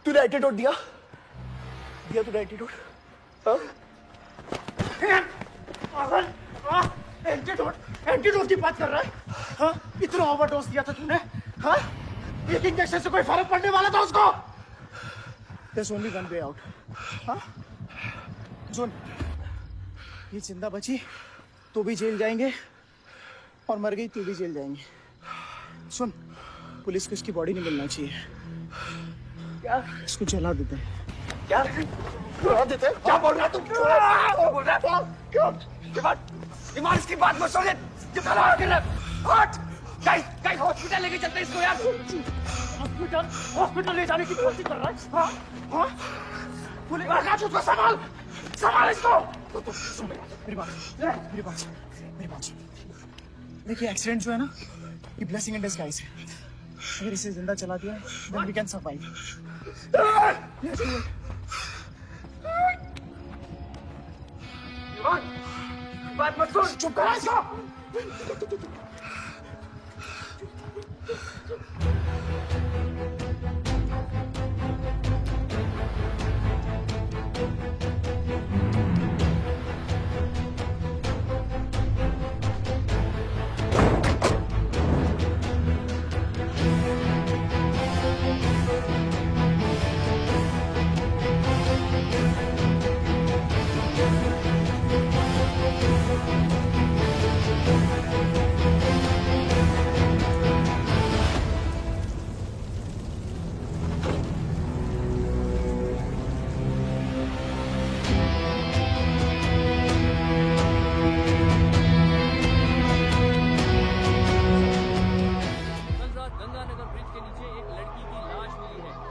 तूने एंटीडोट दिया तूने एंटीडोट? एंटीडोट की बात कर रहा है? हाँ? इतना ओवरडोज दिया था तूने? हाँ? एक इंजेक्शन से कोई फर्क पड़ने वाला था उसको? There's only one way out. हाँ? सुन, ये जिंदा बची तो भी जेल जाएंगे और मर गई तो भी जेल जाएंगे। सुन, पुलिस को इसकी बॉडी नहीं मिलना चाहिए। क्या? इसको जला देते हैं। क्या? जला देते हैं? क्या बोल रहा है तुम? बोल रहा है? क्यों? इमार इसकी बात मत सुनिए। जला के रख। हट! कहीं हॉस्पिटल लेके चलते इसको यार। हॉस्पिटल ले जाने की कोशिश कर रहा है। हाँ? हाँ? पुलिस राजू को संभाल इसको। मेरी बात देखिए, एक्सीडेंट जो है ना, ये ब्लेसिंग इन डिस्गाइज है। अगर इसे जिंदा चला दिया then we can survive. बात मत सुन, चुप करा इसको।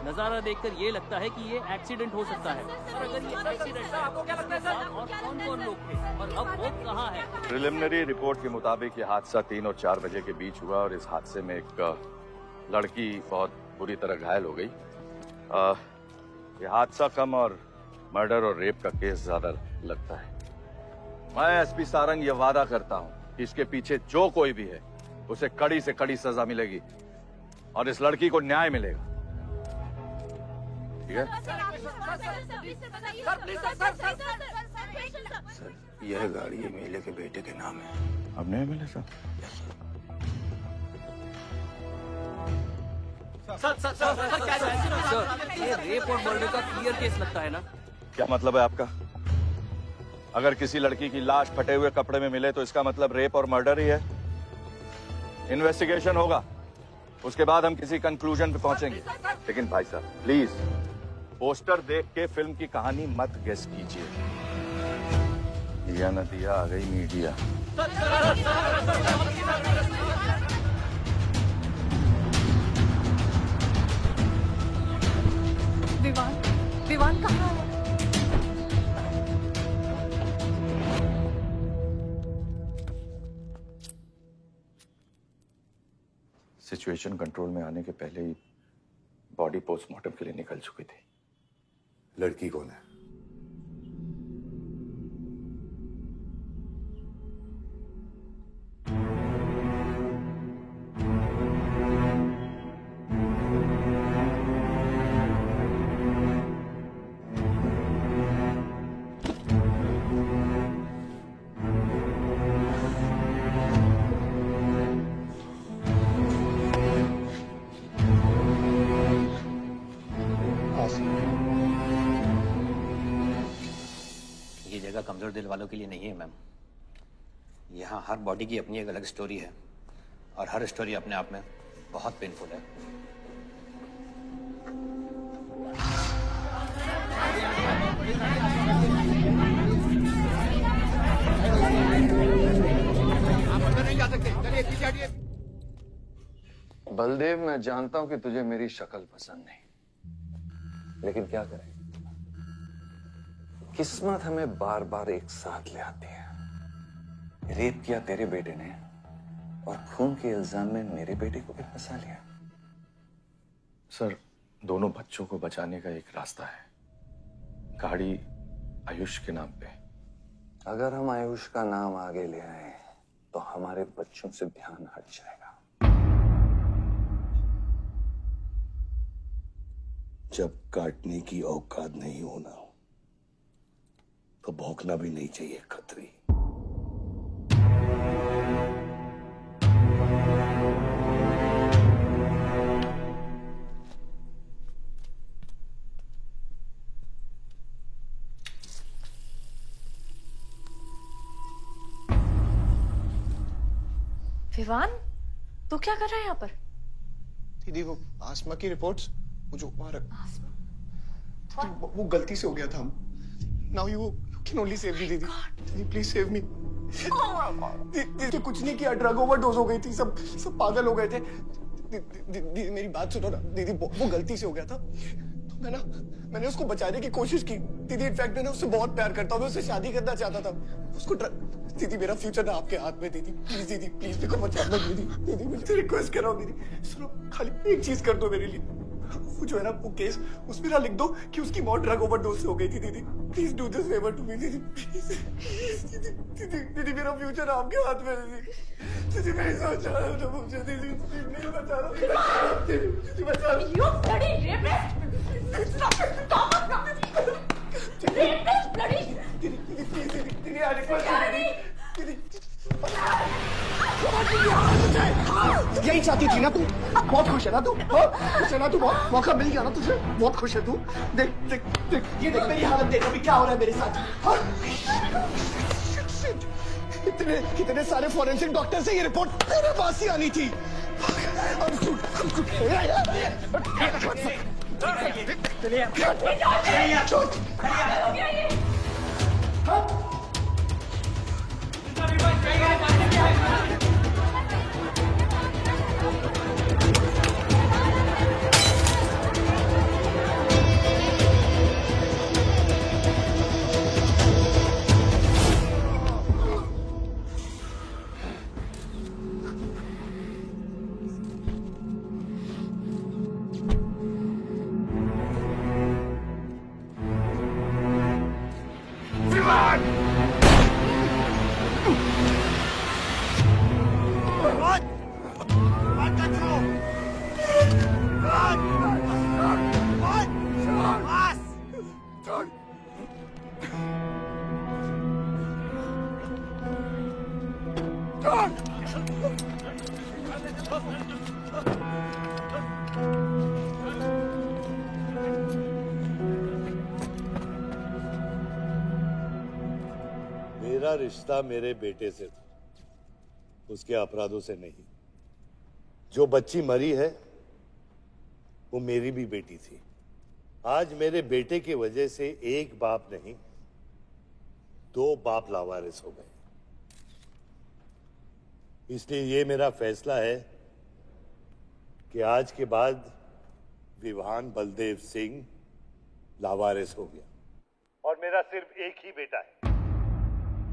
नजारा देखकर ये लगता है कि ये एक्सीडेंट हो सकता है। और अगर ये एक्सीडेंट है, आपको क्या लगता है सर? और कौन-कौन लोग थे और अब वो कहाँ है? प्रिलिमिनरी रिपोर्ट के मुताबिक ये हादसा 3 और 4 बजे के बीच हुआ और इस हादसे में एक लड़की बहुत बुरी तरह घायल हो गई। ये हादसा कम और मर्डर और रेप का केस ज्यादा लगता है। मैं एसपी सारंग ये वादा करता हूँ कि इसके पीछे जो कोई भी है उसे कड़ी से कड़ी सजा मिलेगी और इस लड़की को न्याय मिलेगा। ठीक है? सर, यह गाड़ी एमएलए के बेटे के नाम है। अब नहीं मिले सर? सर, ये रेप और मर्डर का क्लियर केस लगता है ना? क्या मतलब है आपका? अगर किसी लड़की की लाश फटे हुए कपड़े में मिले तो इसका मतलब रेप और मर्डर ही है। इन्वेस्टिगेशन होगा, उसके बाद हम किसी कंक्लूजन पे पहुंचेंगे। लेकिन भाई साहब प्लीज पोस्टर देख के फिल्म की कहानी मत गेस कीजिए। दिया न दिया आ गई मीडिया। विवान कहाँ है? सिचुएशन कंट्रोल में आने के पहले ही बॉडी पोस्टमार्टम के लिए निकल चुकी थी। लड़की कौन है? ये जगह कमजोर दिल वालों के लिए नहीं है मैम। यहाँ हर बॉडी की अपनी एक अलग स्टोरी है और हर स्टोरी अपने आप में बहुत पेनफुल है। आप अंदर नहीं जा सकते, चलिए पीछे हटिए। बलदेव, मैं जानता हूं कि तुझे मेरी शक्ल पसंद नहीं, लेकिन क्या करें, किस्मत हमें बार बार एक साथ ले आती है। रेप किया तेरे बेटे ने और खून के इल्जाम में मेरे बेटे को भी फंसा लिया। सर, दोनों बच्चों को बचाने का एक रास्ता है, गाड़ी आयुष के नाम पे। अगर हम आयुष का नाम आगे ले आए तो हमारे बच्चों से ध्यान हट जाएगा। जब काटने की औकात नहीं होना तो भौंकना भी नहीं चाहिए खतरी। विवान, तू क्या कर रहा है यहाँ पर? दीदी, वो आसमा की रिपोर्ट्स, वो जो वहां वो गलती से हो गया था। Now you can only save me दीदी। दीदी प्लीज सेव मी। दीदी कुछ नहीं किया, ड्रग ओवरडोज हो गई थी, सब पागल हो गए थे। दीदी मेरी बात सुनो ना दीदी, वो गलती से हो गया था। तो मैंने उसको बचाने की कोशिश की दीदी। इनफैक्ट मैं उससे बहुत प्यार करता हूँ, मैं उससे शादी करना चाहता था। उसको दीदी मेरा फ्यूचर ना आपके हाथ में दीदी, प्लीज देखो बचा लो दीदी मैं रिक्वेस्ट कर रहा हूँ दीदी, सुनो खाली एक चीज कर दो मेरे लिए। वो जो है ना वो केस उसमें ना लिख दो कि उसकी मौत ड्रग ओवरडोज से हो गई थी दीदी। Please do this favour to me दीदी, दीदी मेरा फ्यूचर आपके हाथ में दीदी मैं सोच रहा हूँ मुझे दीदी नहीं बचा रहा दीदी बचा रहा। You bloody rapist! Stop it! Stop it! Rapist, bloody! दीदी आ रिक्वेस्ट दीदी यही चाहती थी ना तू? बहुत खुश है ना तू? खुश है ना तू? बहुत मौका मिल गया ना तुझे? बहुत खुश है तू? देख देख देख ये देख मेरी हालत देख अभी क्या हो रहा है मेरे साथ। इतने सारे फॉरेंसिक डॉक्टर से ये रिपोर्ट तेरे पास ही आनी थी। मेरा रिश्ता मेरे बेटे से था, उसके अपराधों से नहीं। जो बच्ची मरी है वो मेरी भी बेटी थी। आज मेरे बेटे की वजह से एक बाप नहीं 2 बाप लावारिस हो गए। इसलिए ये मेरा फैसला है कि आज के बाद विवान बलदेव सिंह लावारिस हो गया और मेरा सिर्फ एक ही बेटा है,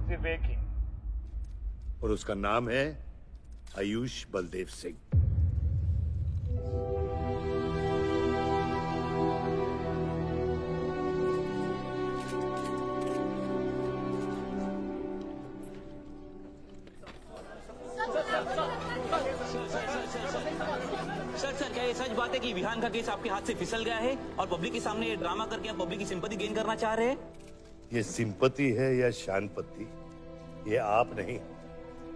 सिर्फ एक ही, और उसका नाम है आयुष बलदेव सिंह। सर क्या ये सच बात है कि विहान का केस आपके हाथ से फिसल गया है और पब्लिक के सामने ये ड्रामा करके आप पब्लिक की सिंपैथी गेन करना चाह रहे हैं? ये सिंपैथी है या शानपत्ती, ये आप नहीं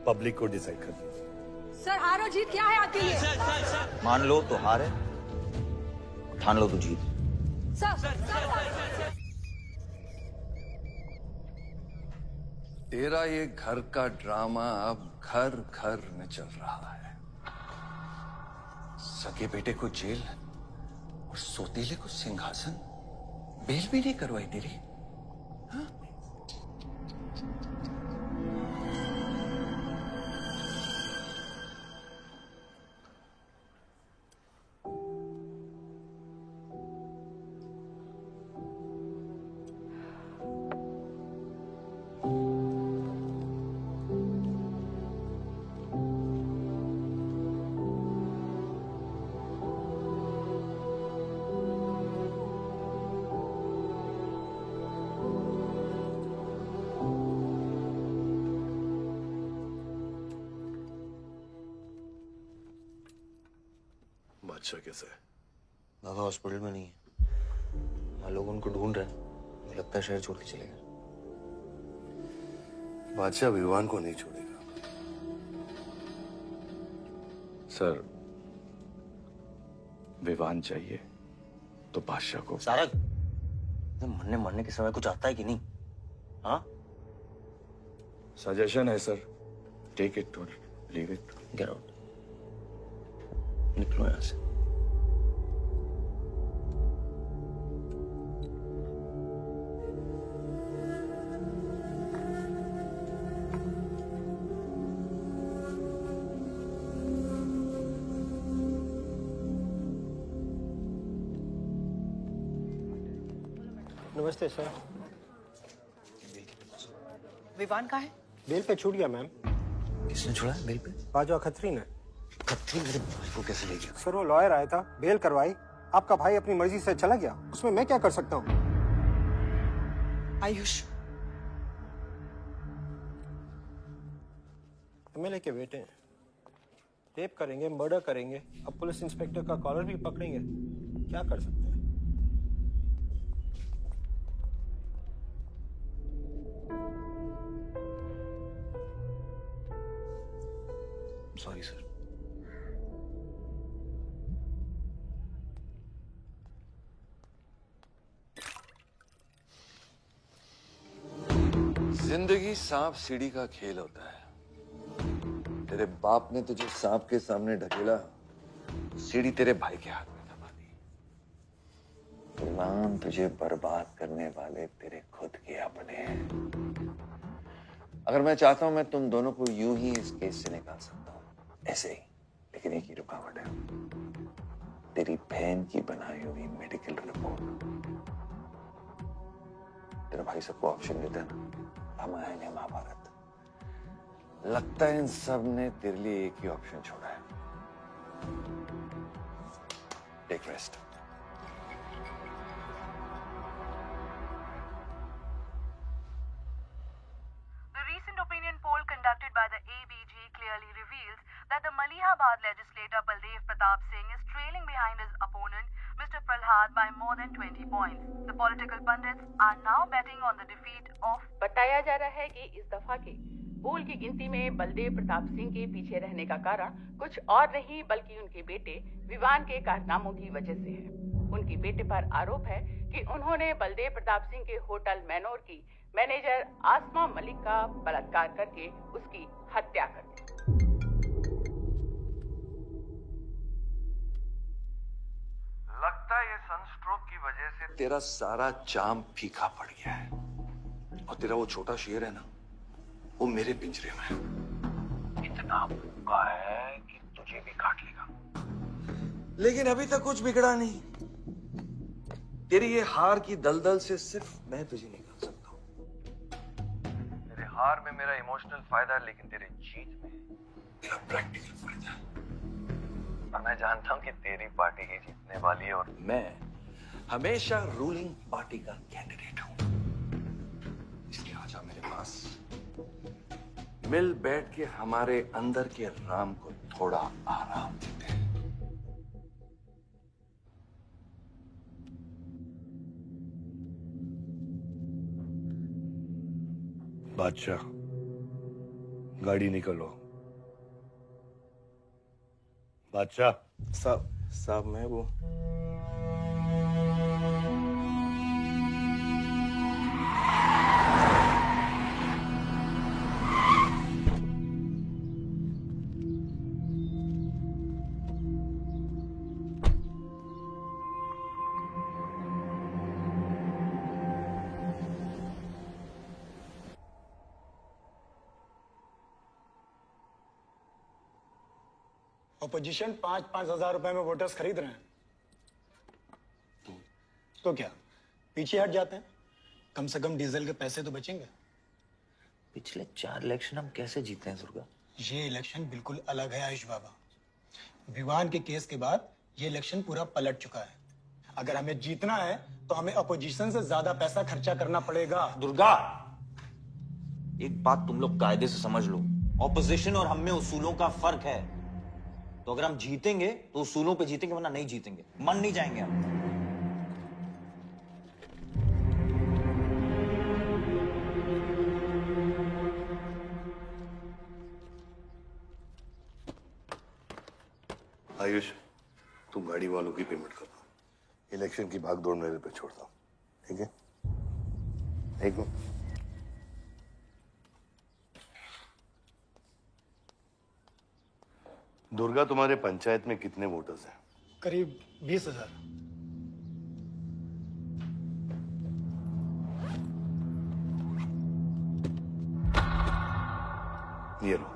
पब्लिक को डिसाइड कर दीजिए। सर हार और जीत क्या है आपके लिए? मान लो तो हार है, ठान लो तो जीत। तेरा ये घर का ड्रामा अब घर घर में चल रहा है। सगे बेटे को जेल और सोतीले को सिंहासन, बेल भी नहीं करवाई तेरी। हाँ? बादशाह कैसा है? बाबा हॉस्पिटल में नहीं है, लोग उनको ढूंढ रहे हैं, मुझे लगता है शहर छोड़ के चले गए। बादशाह विवान को नहीं छोड़ेगा। सर विवान चाहिए तो बादशाह को। सारंग, मरने के समय कुछ आता है कि नहीं? हाँ, सजेशन है सर, टेक इट और लीव इट। गेट आउट, निकलो यहां से। नमस्ते सर। विवान कहाँ है? बेल पे छूट गया मैम। किसने छोड़ा बेल पे? बाजवा खत्री ने। खत्री मेरे भाई को कैसे ले गया? सर वो लॉयर आया था, बेल करवाई, आपका भाई अपनी मर्जी से चला गया, उसमें मैं क्या कर सकता हूँ? आयुष, एमएलए के बेटे हैं, रेप करेंगे, मर्डर करेंगे, अब पुलिस इंस्पेक्टर का कॉलर भी पकड़ेंगे, क्या कर सकते हैं? Sorry sir. जिंदगी सांप सीढ़ी का खेल होता है। तेरे बाप ने तुझे सांप के सामने ढकेला, सीढ़ी तेरे भाई के हाथ में दबा दी। गुलाम तुझे बर्बाद करने वाले तेरे खुद के अपने हैं। अगर मैं चाहता हूं मैं तुम दोनों को यूं ही इस केस से निकाल सकता हूं, ऐसे ही, लेकिन एक ही रुकावट है, तेरी बहन की बनाई हुई मेडिकल रिपोर्ट। तेरा भाई सबको ऑप्शन देता है ना, रामायण या महाभारत। लगता है इन सब ने तेरे लिए एक ही ऑप्शन छोड़ा है, take rest. The recent opinion poll conducted by the ABG clearly reveals that the Malihabad legislator Baldev Pratap Singh is trailing behind his opponent, Mr. Prahlad, by more than 20 points. The political pundits are now betting on the defeat of. बताया जा रहा है कि इस दफा के पोल की गिनती में बलदेव प्रताप सिंह के पीछे रहने का कारण कुछ और नहीं बल्कि उनके बेटे विवान के कारनामों की वजह से है। उनके बेटे पर आरोप है कि उन्होंने बलदेव प्रताप सिंह के होटल मैनोर की मैनेजर आसमा मलिक का बलात्कार करके उसकी हत्या कर दी। लगता है ये सनस्ट्रोक की वजह से तेरा सारा चाम फीका पड़ गया है, और तेरा वो छोटा शेर है ना, वो मेरे पिंजरे में है। इतना भूखा है कि तुझे भी काट लेगा। लेकिन अभी तक कुछ बिगड़ा नहीं। तेरी ये हार की दलदल से सिर्फ मैं तुझे निकाल सकता हूँ। तेरे हार में मेरा इमोशनल फायदा है, लेकिन तेरे जीत में मेरा प्रैक्टिकल फायदा है। और मैं जानता हूं कि तेरी पार्टी ही जीतने वाली है, और मैं हमेशा रूलिंग पार्टी का कैंडिडेट हूं। इसलिए आजा मेरे पास, मिल बैठ के हमारे अंदर के राम को थोड़ा आराम देते हैं। बादशाह, गाड़ी निकलो। बादशाह साहब मैं वो अपोजिशन 5-5 हजार रुपए में वोटर्स खरीद रहे हैं, तो क्या पीछे हट जाते हैं? कम से कम डीजल के पैसे तो बचेंगे। पिछले 4 इलेक्शन हम कैसे जीते हैं दुर्गा? ये इलेक्शन बिल्कुल अलग है आयुष बाबा। विवान के केस के बाद ये इलेक्शन पूरा पलट चुका है। अगर हमें जीतना है तो हमें अपोजिशन से ज्यादा पैसा खर्चा करना पड़ेगा। दुर्गा, एक बात तुम लोग कायदे से समझ लो, ऑपोजिशन और हम में उसूलों का फर्क है। तो अगर हम जीतेंगे तो उसूलों पे जीतेंगे, वरना नहीं जीतेंगे, मन नहीं जाएंगे हम। आयुष, तुम गाड़ी वालों की पेमेंट कर दो। इलेक्शन की भागदौड़ मेरे पे छोड़ दो, ठीक है? एक मिनट। दुर्गा, तुम्हारे पंचायत में कितने वोटर्स हैं? करीब 20,000। ये लो।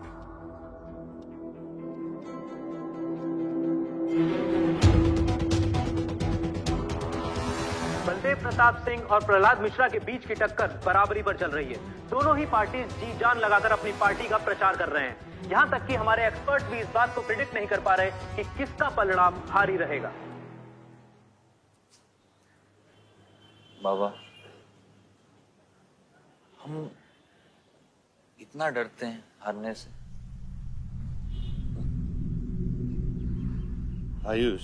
बलदेव प्रताप सिंह और प्रहलाद मिश्रा के बीच की टक्कर बराबरी पर चल रही है। दोनों ही पार्टी जी जान लगाकर अपनी पार्टी का प्रचार कर रहे हैं। यहां तक कि हमारे एक्सपर्ट भी इस बात को प्रिडिक्ट नहीं कर पा रहे कि किसका परिणाम भारी रहेगा। बाबा, हम इतना डरते हैं हारने से। आयुष,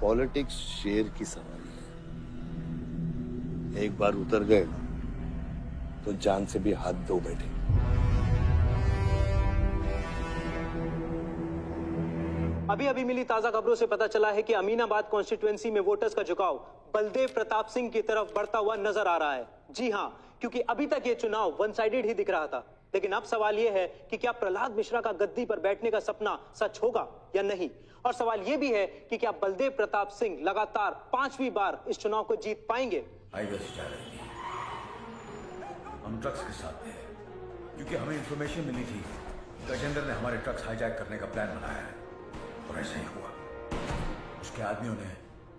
पॉलिटिक्स शेर की सवारी है। एक बार उतर गए ना तो जान से भी हाथ धो बैठे। अभी अभी मिली ताजा खबरों से पता चला है कि अमीनाबाद कॉन्स्टिट्यूएंसी में वोटर्स का झुकाव बलदेव प्रताप सिंह की तरफ बढ़ता हुआ नजर आ रहा है। जी हां, क्योंकि अभी तक ये चुनाव वन साइडेड ही दिख रहा था, लेकिन अब सवाल ये है कि क्या प्रहलाद मिश्रा का गद्दी पर बैठने का सपना सच होगा या नहीं। और सवाल ये भी है कि क्या बलदेव प्रताप सिंह लगातार 5वीं बार इस चुनाव को जीत पाएंगे। हम ट्रक्स के साथ थे क्योंकि हमें इंफॉर्मेशन मिली थी गजेंद्र ने हमारे ट्रक्स हाईजैक करने का प्लान बनाया है, और ऐसा ही हुआ। उसके आदमियों ने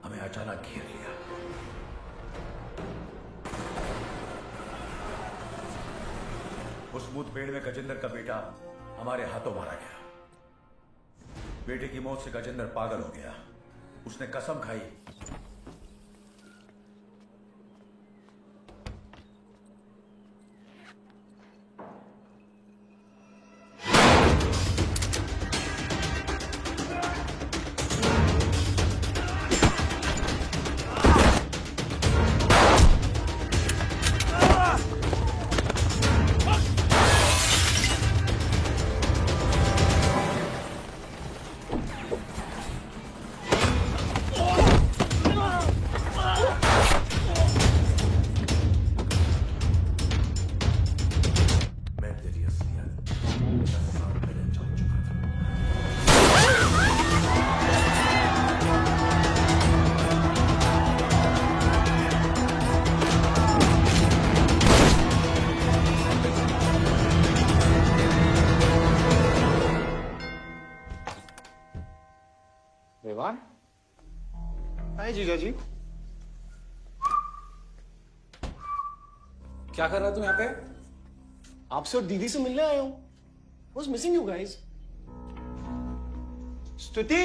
हमें अचानक घेर लिया। उस मुठभेड़ में गजेंद्र का बेटा हमारे हाथों मारा गया। बेटे की मौत से गजेंद्र पागल हो गया। उसने कसम खाई विवान। हाय जीजा जी। क्या कर रहा तू यहाँ पे? आपसे और दीदी से मिलने आया हूं। Was missing you guys. स्तुति,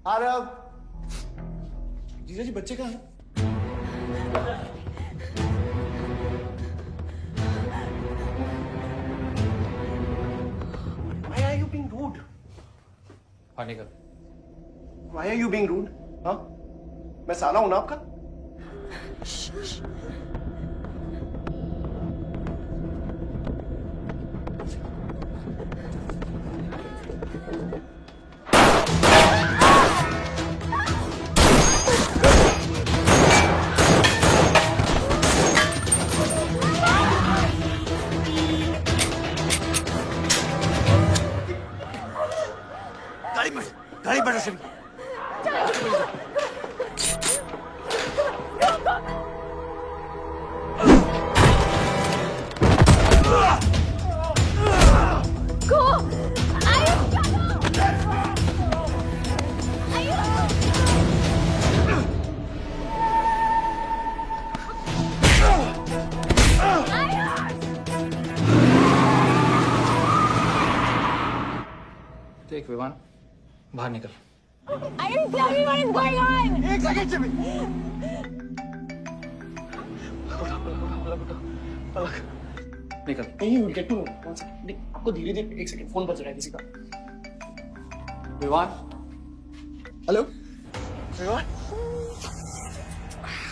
आरव, जीजा जी बच्चे कहाँ हैं? Why are you being rude? Why are you being rude? हाँ? मैं साला हूं ना आपका? गाड़ी बढ़ा से देख विवान, बाहर निकल। I didn't tell me what is going on. एक सेकंड से भी। निकल। नहीं, we'll get to know. One second. आपको धीरे धीरे, एक सेकंड, फोन बज रहा है किसी का। विवान। हेलो। विवान।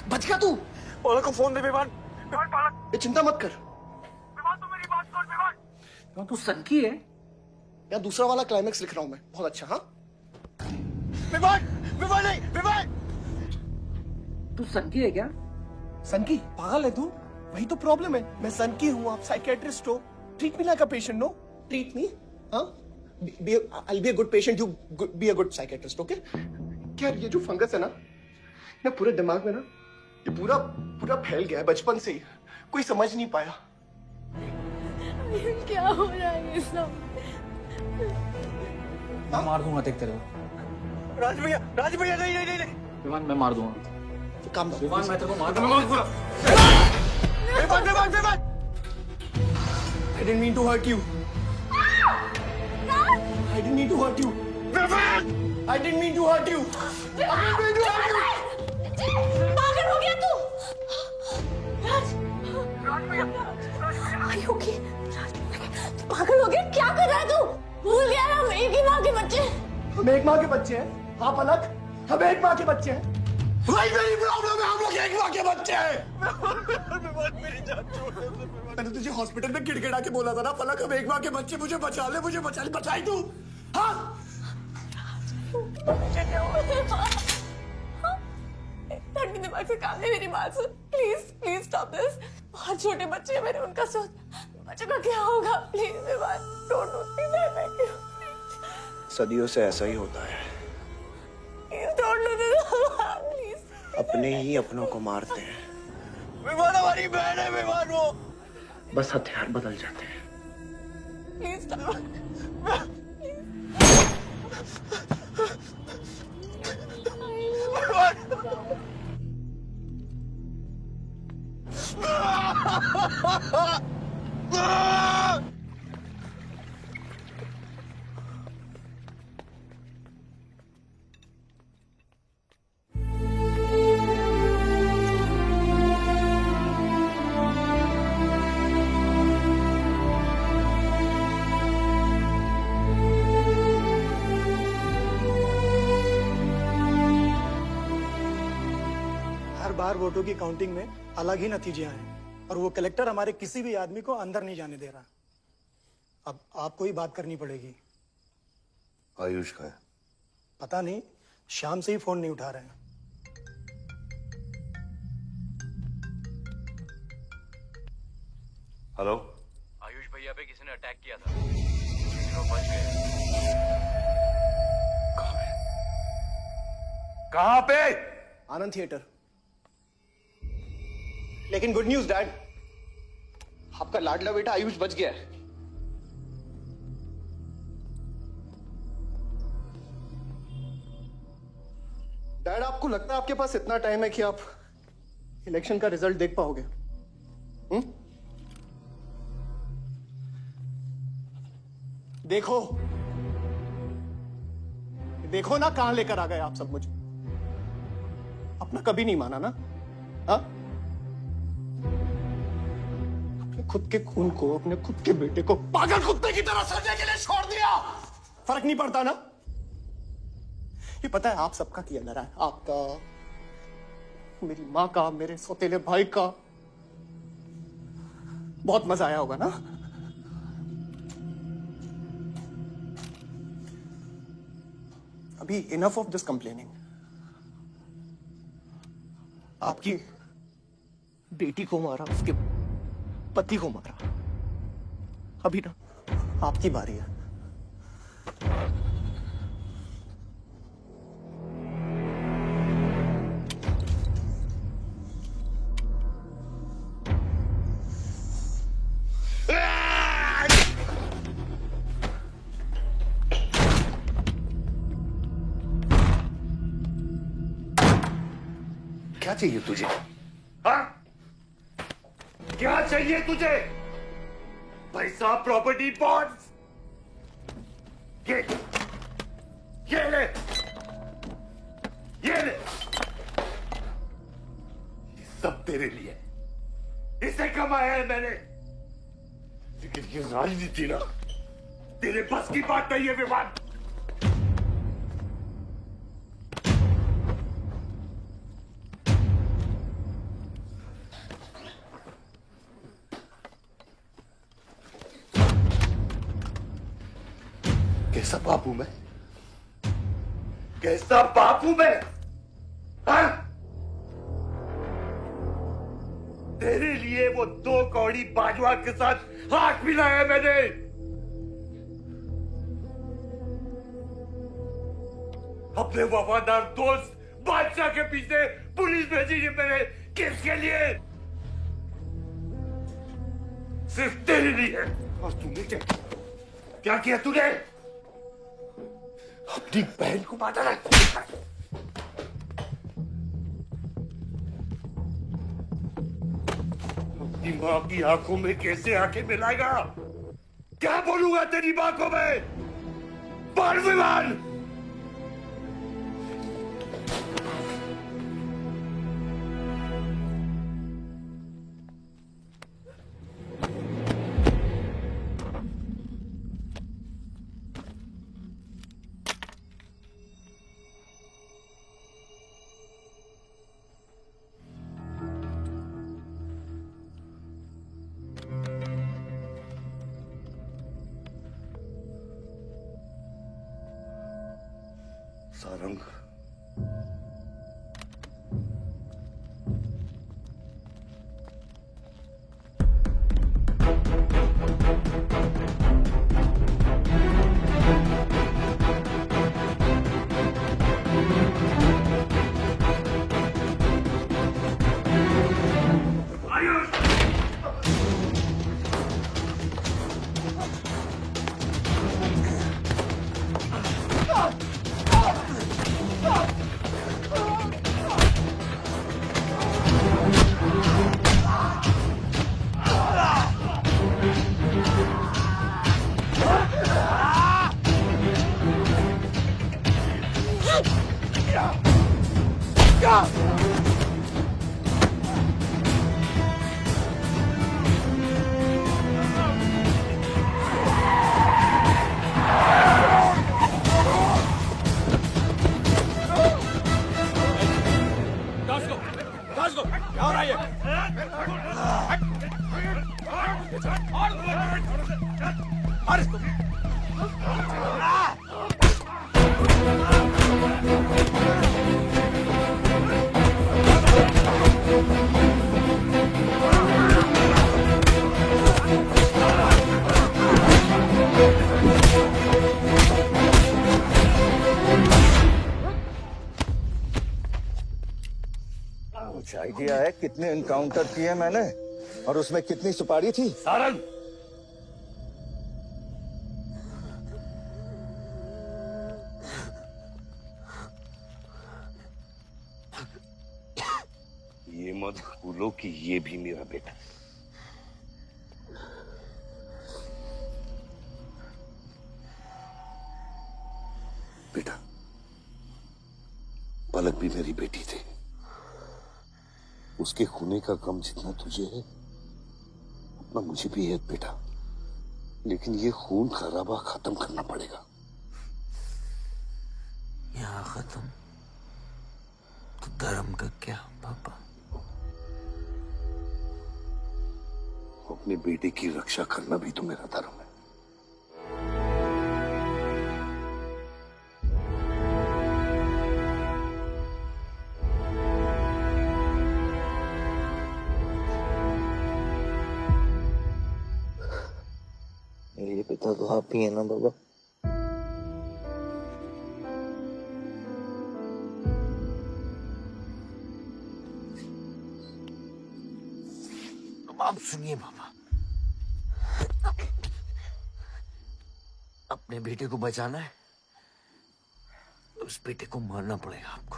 बच गया तू। पलक को फोन दे विवान। विवान पलक। ये चिंता मत कर। विवान तू मेरी बात सुन विवान। विवान तू सनकी है? या दूसरा वाला क्लाइमेक्स लिख रहा हूं मैं। बहुत अच्छा। हाँ। विवान, विवान नहीं, विवान। तू सनकी है क्या? सनकी? पागल है तू? वही तो प्रॉब्लम है। मैं सनकी हूँ, आप साइकियाट्रिस्ट हो। Treat me like a patient, no? Treat me, हाँ? I'll be a good patient, you be a good psychiatrist, okay? क्या ये जो फंगस है ना पूरे दिमाग में ना, ये पूरा फैल गया है बचपन से ही। कोई समझ नहीं पाया। क्या हो रहा है ये सब? मैं मार दूंगा, देख तेरे को। राज भैया नहीं नहीं नहीं विमान मैं मार दूंगा। काम विमान मैं तेरे को मार दूंगा। I didn't mean to hurt you. I didn't mean to hurt you. I didn't mean to hurt you. पागल हो गया तू? Are you okay? पागल हो गया? क्या कर रहा है तू? भूल गया हम एक ही माँ के बच्चे। हम एक माँ के बच्चे हैं। आप अलग, हम एक माँ के बच्चे हैं। भाई मेरी प्रॉब्लम है, हम लोग एक माँ के बच्चे हैं। मेरी जान छोड़ दे। मैंने तुझे हॉस्पिटल में गिड़गिड़ा के बोला था ना पलक, हम एक माँ के बच्चे, मुझे बचा ले, बचाई तू। हाँ? दिमाग से काम है, मेरी बात सुन। Please stop this. बहुत छोटे बच्चे हैं मेरे, उनका सोच बच्चों का क्या होगा। प्लीज मेरी बात डोंट डू दिस। सदियों से ऐसा ही होता है, डोंट डू दिस प्लीज। अपने ही अपनों को मारते हैं। विमान हमारी बहन है, विमान वो। बस हथियार बदल जाते हैं। Please stop. हर बार वोटों की काउंटिंग में अलग ही नतीजे आए और वो कलेक्टर हमारे किसी भी आदमी को अंदर नहीं जाने दे रहा। अब आपको ही बात करनी पड़ेगी। आयुष का है? पता नहीं, शाम से ही फोन नहीं उठा रहे हैं। हेलो, आयुष भैया पे किसी ने अटैक किया था, वो बच गए। कहां पे? आनंद थिएटर। लेकिन गुड न्यूज डैड, आपका लाडला बेटा आयुष बच गया है। डैड, आपको लगता है आपके पास इतना टाइम है कि आप इलेक्शन का रिजल्ट देख पाओगे? देखो देखो ना, कहां लेकर आ गए आप सब मुझे। अपना कभी नहीं माना ना? हाँ, अपने खुद के खून को, अपने खुद के बेटे को पागल कुत्ते की तरह सड़ने के लिए छोड़ दिया। फर्क नहीं पड़ता ना? ये पता है आप सबका किया जा रहा है, आपका, मेरी माँ का, मेरे सौतेले भाई का। बहुत मजा आया होगा ना? अभी इनफ ऑफ दिस कंप्लेनिंग। आपकी बेटी को मारा, उसके पति को मारा, अभी ना आपकी बारी है। क्या चाहिए तुझे? हाँ? क्या चाहिए तुझे? पैसा, प्रॉपर्टी, बॉन्ड्स? ये ले, ये ले। ये सब तेरे लिए, इसे कमाया है मैंने। लेकिन ये राजनीति ना तेरे बस की बात नहीं है विमान। कैसा बाप हूं मैं? कैसा बाप हूं मैं? हाँ? तेरे लिए वो 2 कौड़ी बाजवा के साथ हाथ मिलाया मैंने। अपने वफादार दोस्त बादशाह के पीछे पुलिस भेजी है मैंने। किसके लिए? सिर्फ तेरे लिए। और तूने क्या किया? तूने अपनी बहन को मारा ना। अपनी माँ की आंखों में कैसे आंखें मिलाएगा? क्या बोलूंगा तेरी माँ को मैं? बोल विमान। सारंग, कुछ आइडिया है कितने इनकाउंटर किए मैंने और उसमें कितनी सुपारी थी? सारंग, ये मत भूलो कि ये भी मेरा बेटा है। बेटा, पलक भी मेरी बेटी थी। उसके खूने का गम जितना तुझे है उतना मुझे भी है बेटा, लेकिन ये खून खराबा खत्म करना पड़ेगा। यहाँ खत्म तो धर्म का क्या पापा? अपने बेटे की रक्षा करना भी तो मेरा धर्म है। मेरे पिता तो आप ही है ना बाबा? आप सुनिए बाबा, अपने बेटे को बचाना है तो उस बेटे को मारना पड़ेगा आपको।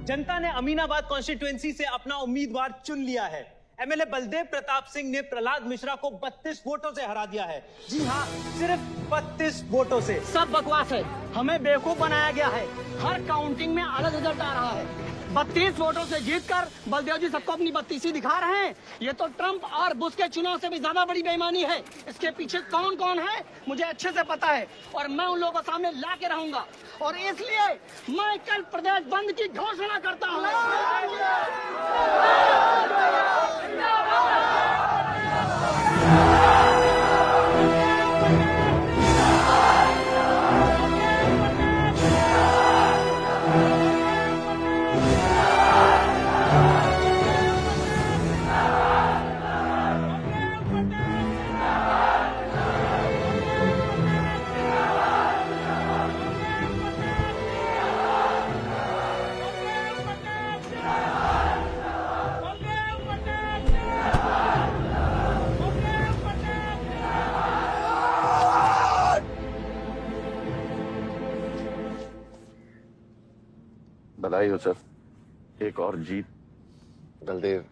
जनता ने अमीनाबाद कॉन्स्टिट्यूएंसी से अपना उम्मीदवार चुन लिया है। एमएलए बलदेव प्रताप सिंह ने प्रहलाद मिश्रा को 32 वोटों से हरा दिया है। जी हाँ, सिर्फ 32 वोटों से। सब बकवास है, हमें बेवकूफ बनाया गया है। हर काउंटिंग में अलग रिजल्ट आ रहा है। 32 वोटों से जीतकर बलदेव जी सबको अपनी बत्तीसी दिखा रहे हैं। ये तो ट्रंप और बुश के चुनाव से भी ज्यादा बड़ी बेईमानी है। इसके पीछे कौन कौन है मुझे अच्छे से पता है और मैं उन लोगों को सामने ला के रहूंगा और इसलिए मैं कल प्रदेश बंद की घोषणा करता हूँ। बधाई हो सर, एक और जीत। बलदेव,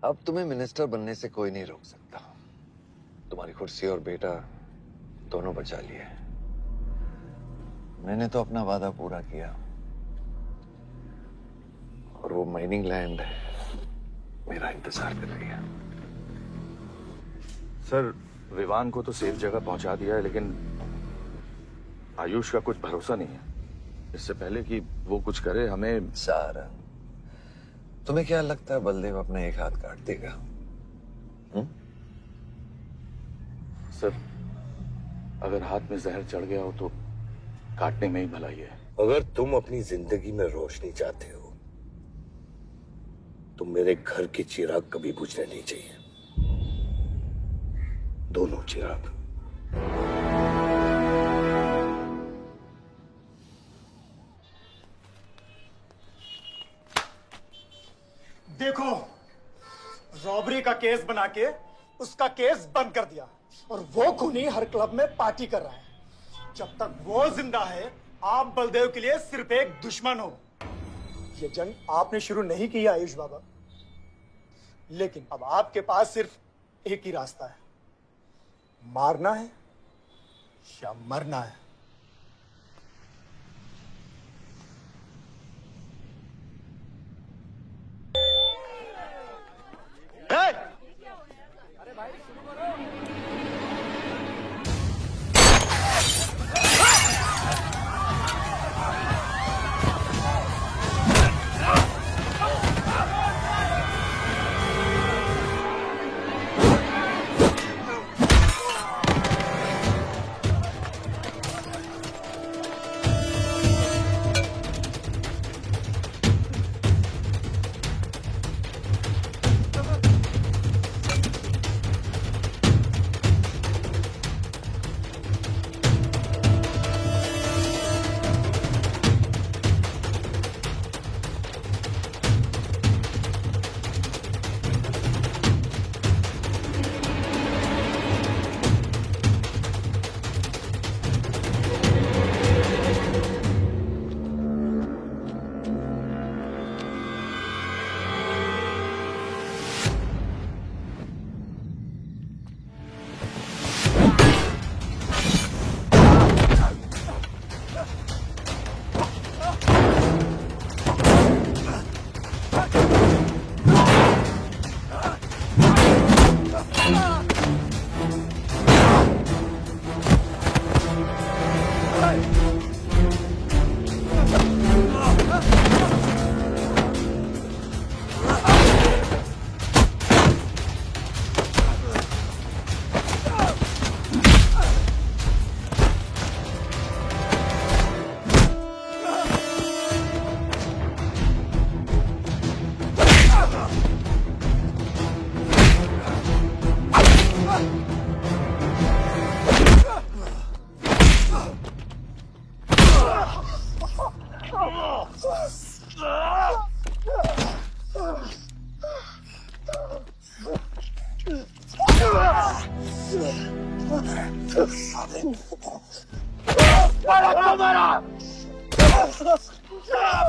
अब तुम्हें मिनिस्टर बनने से कोई नहीं रोक सकता। तुम्हारी कुर्सी और बेटा दोनों बचा लिए। मैंने तो अपना वादा पूरा किया और वो माइनिंग लैंड मेरा इंतजार कर रही है। सर, विवान को तो सेफ जगह पहुंचा दिया है, लेकिन आयुष का कुछ भरोसा नहीं है। इससे पहले कि वो कुछ करे हमें। सारा, तुम्हें क्या लगता है बलदेव अपना एक हाथ काट देगा? सर, अगर हाथ में जहर चढ़ गया हो तो काटने में ही भलाई है। अगर तुम अपनी जिंदगी में रोशनी चाहते हो तो मेरे घर के चिराग कभी बुझने नहीं चाहिए, दोनों चिराग। देखो, रॉबरी का केस बना के उसका केस बंद कर दिया और वो खूनी हर क्लब में पार्टी कर रहा है। जब तक वो जिंदा है, आप बलदेव के लिए सिर्फ एक दुश्मन हो। ये जंग आपने शुरू नहीं की आयुष बाबा, लेकिन अब आपके पास सिर्फ एक ही रास्ता है, मारना है या मरना है।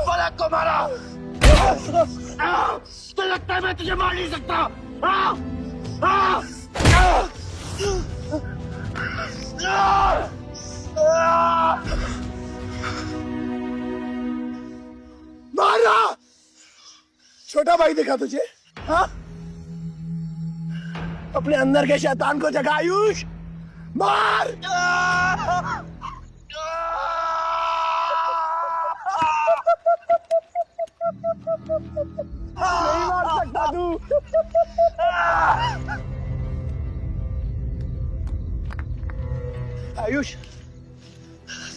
पलक को मारा। तो लगता है मैं तुझे मार नहीं सकता। मारा। छोटा भाई दिखा तुझे? हाँ, अपने अंदर के शैतान को जगा आयुष, मार। नहीं मार सकता तू। आयुष,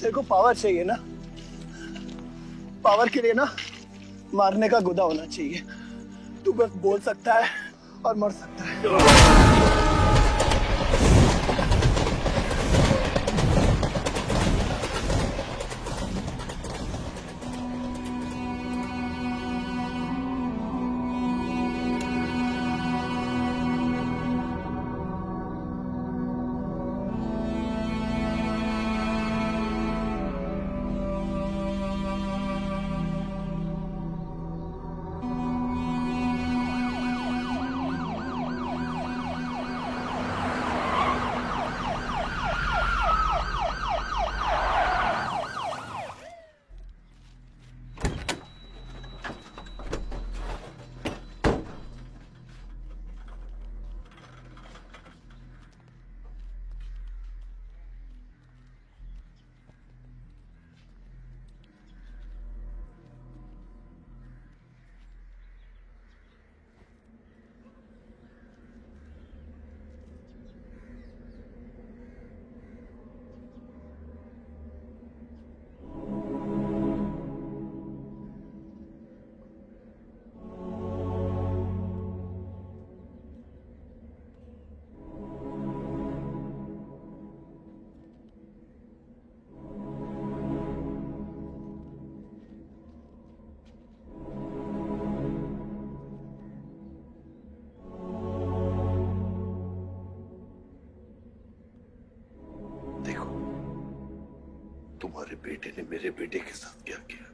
तेरे को पावर चाहिए ना? पावर के लिए ना मारने का गुदा होना चाहिए। तू बस बोल सकता है और मर सकता है। तुम्हारे बेटे ने मेरे बेटे के साथ क्या किया?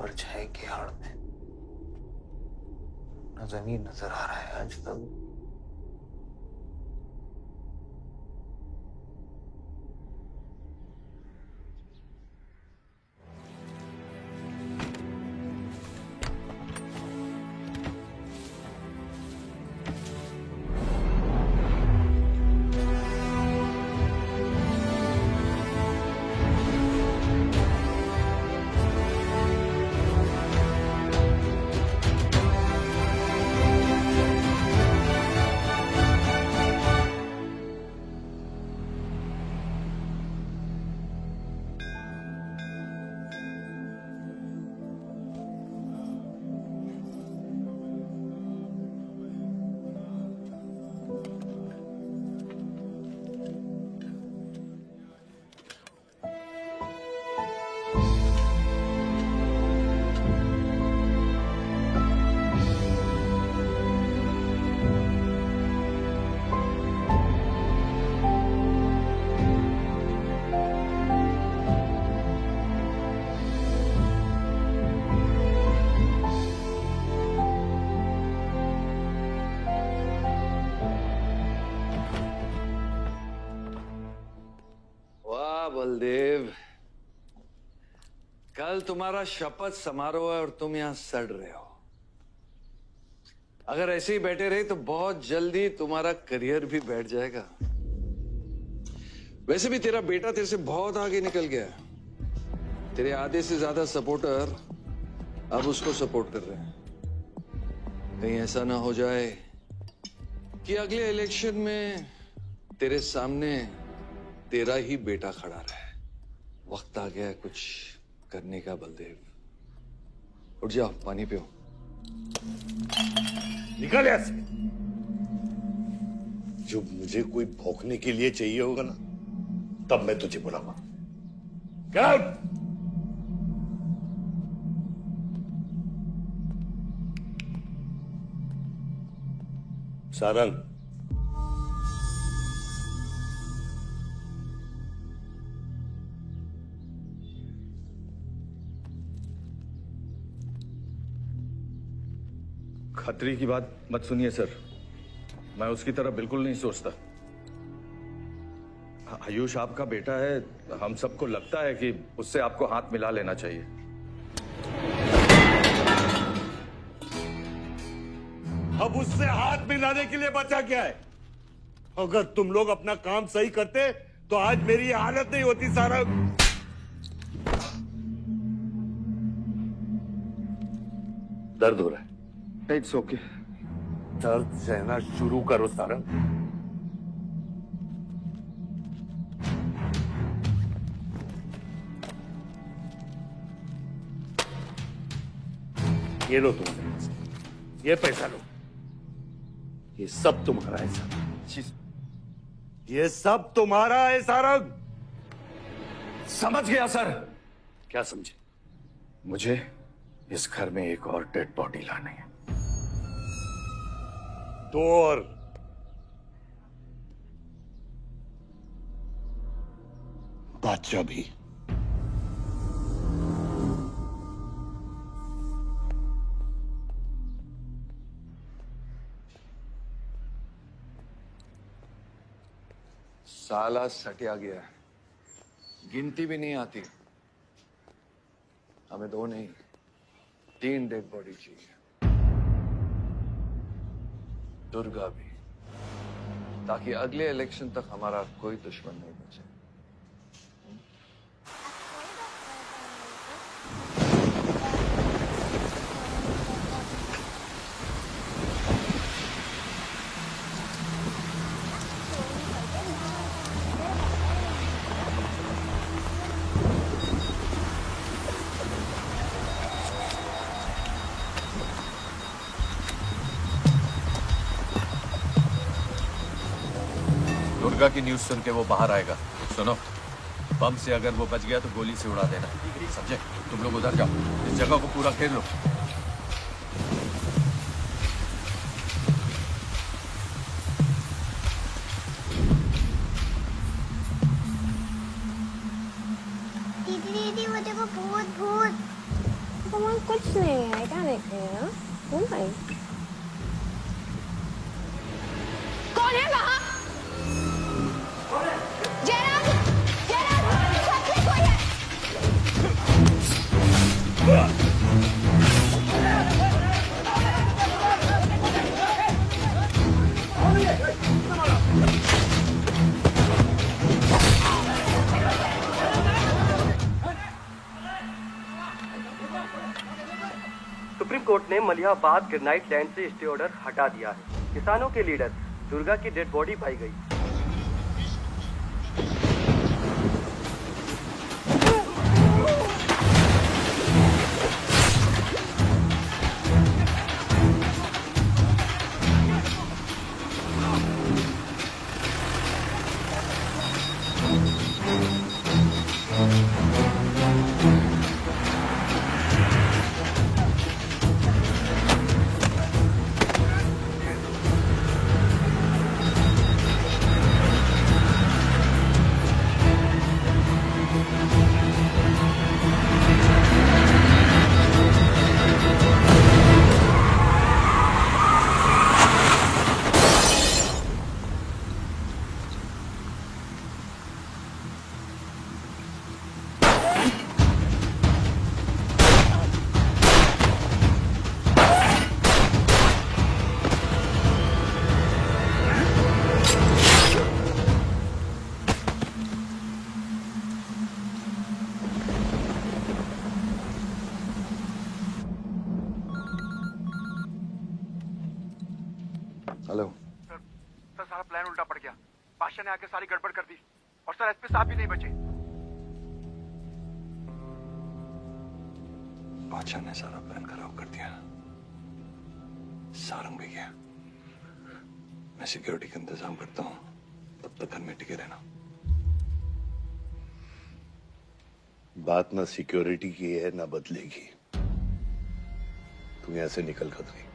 परछाई की आड़ में न जमीन नजर आ रहा है आज तक। बलदेव, कल तुम्हारा शपथ समारोह है और तुम यहां सड़ रहे हो। अगर ऐसे ही बैठे रहे तो बहुत जल्दी तुम्हारा करियर भी बैठ जाएगा। वैसे भी तेरा बेटा तेरे से बहुत आगे निकल गया है। तेरे आधे से ज्यादा सपोर्टर अब उसको सपोर्ट कर रहे हैं। कहीं ऐसा ना हो जाए कि अगले इलेक्शन में तेरे सामने तेरा ही बेटा खड़ा रहे। वक्त आ गया है कुछ करने का बलदेव। उठ जाओ, पानी पियो। निकल यहाँ से। जब मुझे कोई भौंकने के लिए चाहिए होगा ना, तब मैं तुझे बुलाऊंगा। Get out! सारंग, खतरी की बात मत सुनिए सर, मैं उसकी तरह बिल्कुल नहीं सोचता। आयुष आपका बेटा है, हम सबको लगता है कि उससे आपको हाथ मिला लेना चाहिए। अब उससे हाथ मिलाने के लिए बचा क्या है? अगर तुम लोग अपना काम सही करते तो आज मेरी ये हालत नहीं होती। सारंग, दर्द हो रहा है? It's okay. दर्द सहना शुरू करो सारंग। ये लो तुम, ये पैसा लो। ये सब तुम्हारा है सारंग, ये सब तुम्हारा है सारंग। समझ गया सर। क्या समझे? मुझे इस घर में एक और डेड बॉडी लानी है। दो और। बादशाह भी। साला सटिया गया है, गिनती भी नहीं आती। हमें 2 नहीं 3 डेड बॉडी चाहिए, दुर्गा भी, ताकि अगले इलेक्शन तक हमारा कोई दुश्मन नहीं बचे। दुर्गा की न्यूज़ सुन के वो बाहर आएगा। सुनो, बम से अगर वो बच गया तो गोली से उड़ा देना, समझे? तुम लोग उधर जाओ, इस जगह को पूरा घेर लो। दीदी वो देखो, भूत भूत। वहाँ कुछ नहीं है, क्या देख रहे हैं? कौन है वहाँ? जयराम, जयराम, सच में कोई है? सुप्रीम कोर्ट ने मलिहाबाद ग्रेनाइट लैंड से स्टे ऑर्डर हटा दिया है। किसानों के लीडर दुर्गा की डेड बॉडी पाई गई। हेलो सर सारा प्लान उल्टा पड़ गया। बादशाह ने आके सारी गड़बड़ कर दी और सर एसपी साहब भी नहीं बचे। बादशाह ने सारा प्लान खराब कर दिया। सारंग भी गया। मैं सिक्योरिटी का इंतजाम करता हूँ, तब तक घर में टिके रहना। बात ना सिक्योरिटी की है ना बदलेगी। तू यहाँ से निकल खतरी।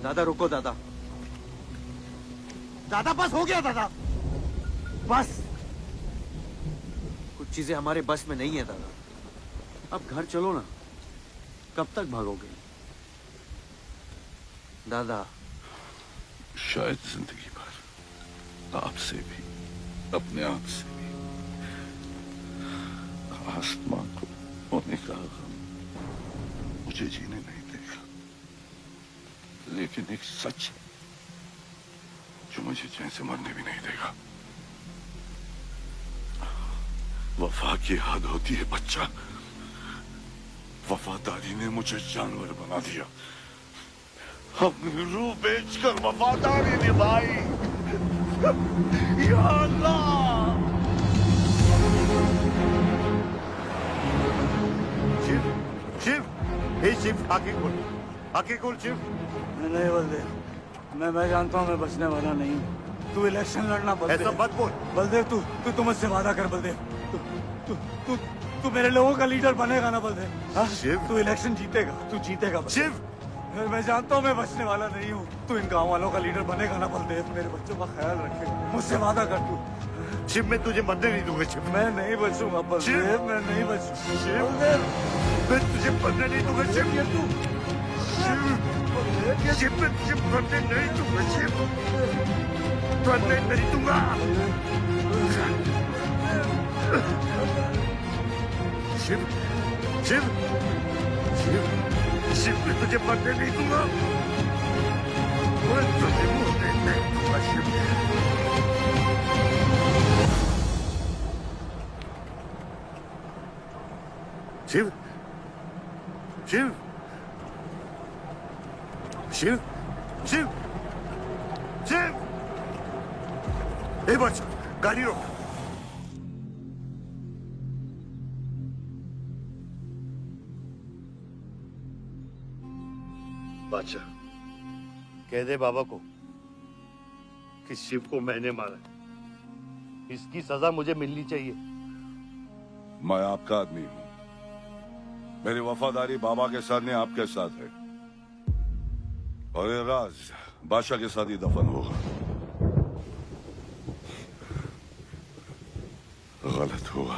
दादा रुको दादा। दादा बस हो गया दादा, बस। कुछ चीजें हमारे बस में नहीं है दादा। अब घर चलो ना, कब तक भागोगे दादा? शायद जिंदगी भर आपसे भी, अपने आप से भी। आसमां को होने का गम मुझे जीने नहीं देगा, लेकिन एक सच है जो मुझे चैन से मरने भी नहीं देगा। वफा की हद होती है बच्चा। वफादारी ने मुझे जानवर बना दिया। हमने रूह बेचकर वफादारी निभाई। या अल्लाह। शिव, शिव, हे शिव, आके खोल शिव। नहीं बलदेव, मैं जानता हूँ मैं बचने वाला नहीं हूँ। तू इलेक्शन लड़ना बलदेव। ऐसा मत बोल। बलदेव तू मुझसे वादा कर बलदेव। तू मेरे लोगों का लीडर बनेगा ना बलदेव? शिव, तू इलेक्शन जीतेगा, तू जीतेगा शिव। मैं जानता हूँ मैं बचने वाला नहीं हूँ। तू इन गाँव वालों का लीडर बनेगा ना बलदेव? मेरे बच्चों का ख्याल रखेगा, मुझसे वादा कर तू। शिव, मैं तुझे मरने नहीं दूंगा शिव। मैं नहीं बचूंगा बलदेव, मैं नहीं बचूंगा शिव। मैं तुझे मरने नहीं दूंगा शिव। शिव, मैं तुझे मरने नहीं दूंगा शिव। मरने नहीं दूंगा। शिव, शिव, शिव, शिव, मैं तुझे मरने नहीं दूंगा। मैं तुझे मरने नहीं दूंगा शिव। शिव, शिव, शिव, शिव, शिव। बस गाड़ी रोक। बादशाह, कह दे बाबा को कि शिव को मैंने मारा। इसकी सजा मुझे मिलनी चाहिए। मैं आपका आदमी हूं। मेरी वफादारी बाबा के साथ नहीं, आपके साथ है। और ये राज बादशाह के साथ ही दफन होगा। गलत हुआ,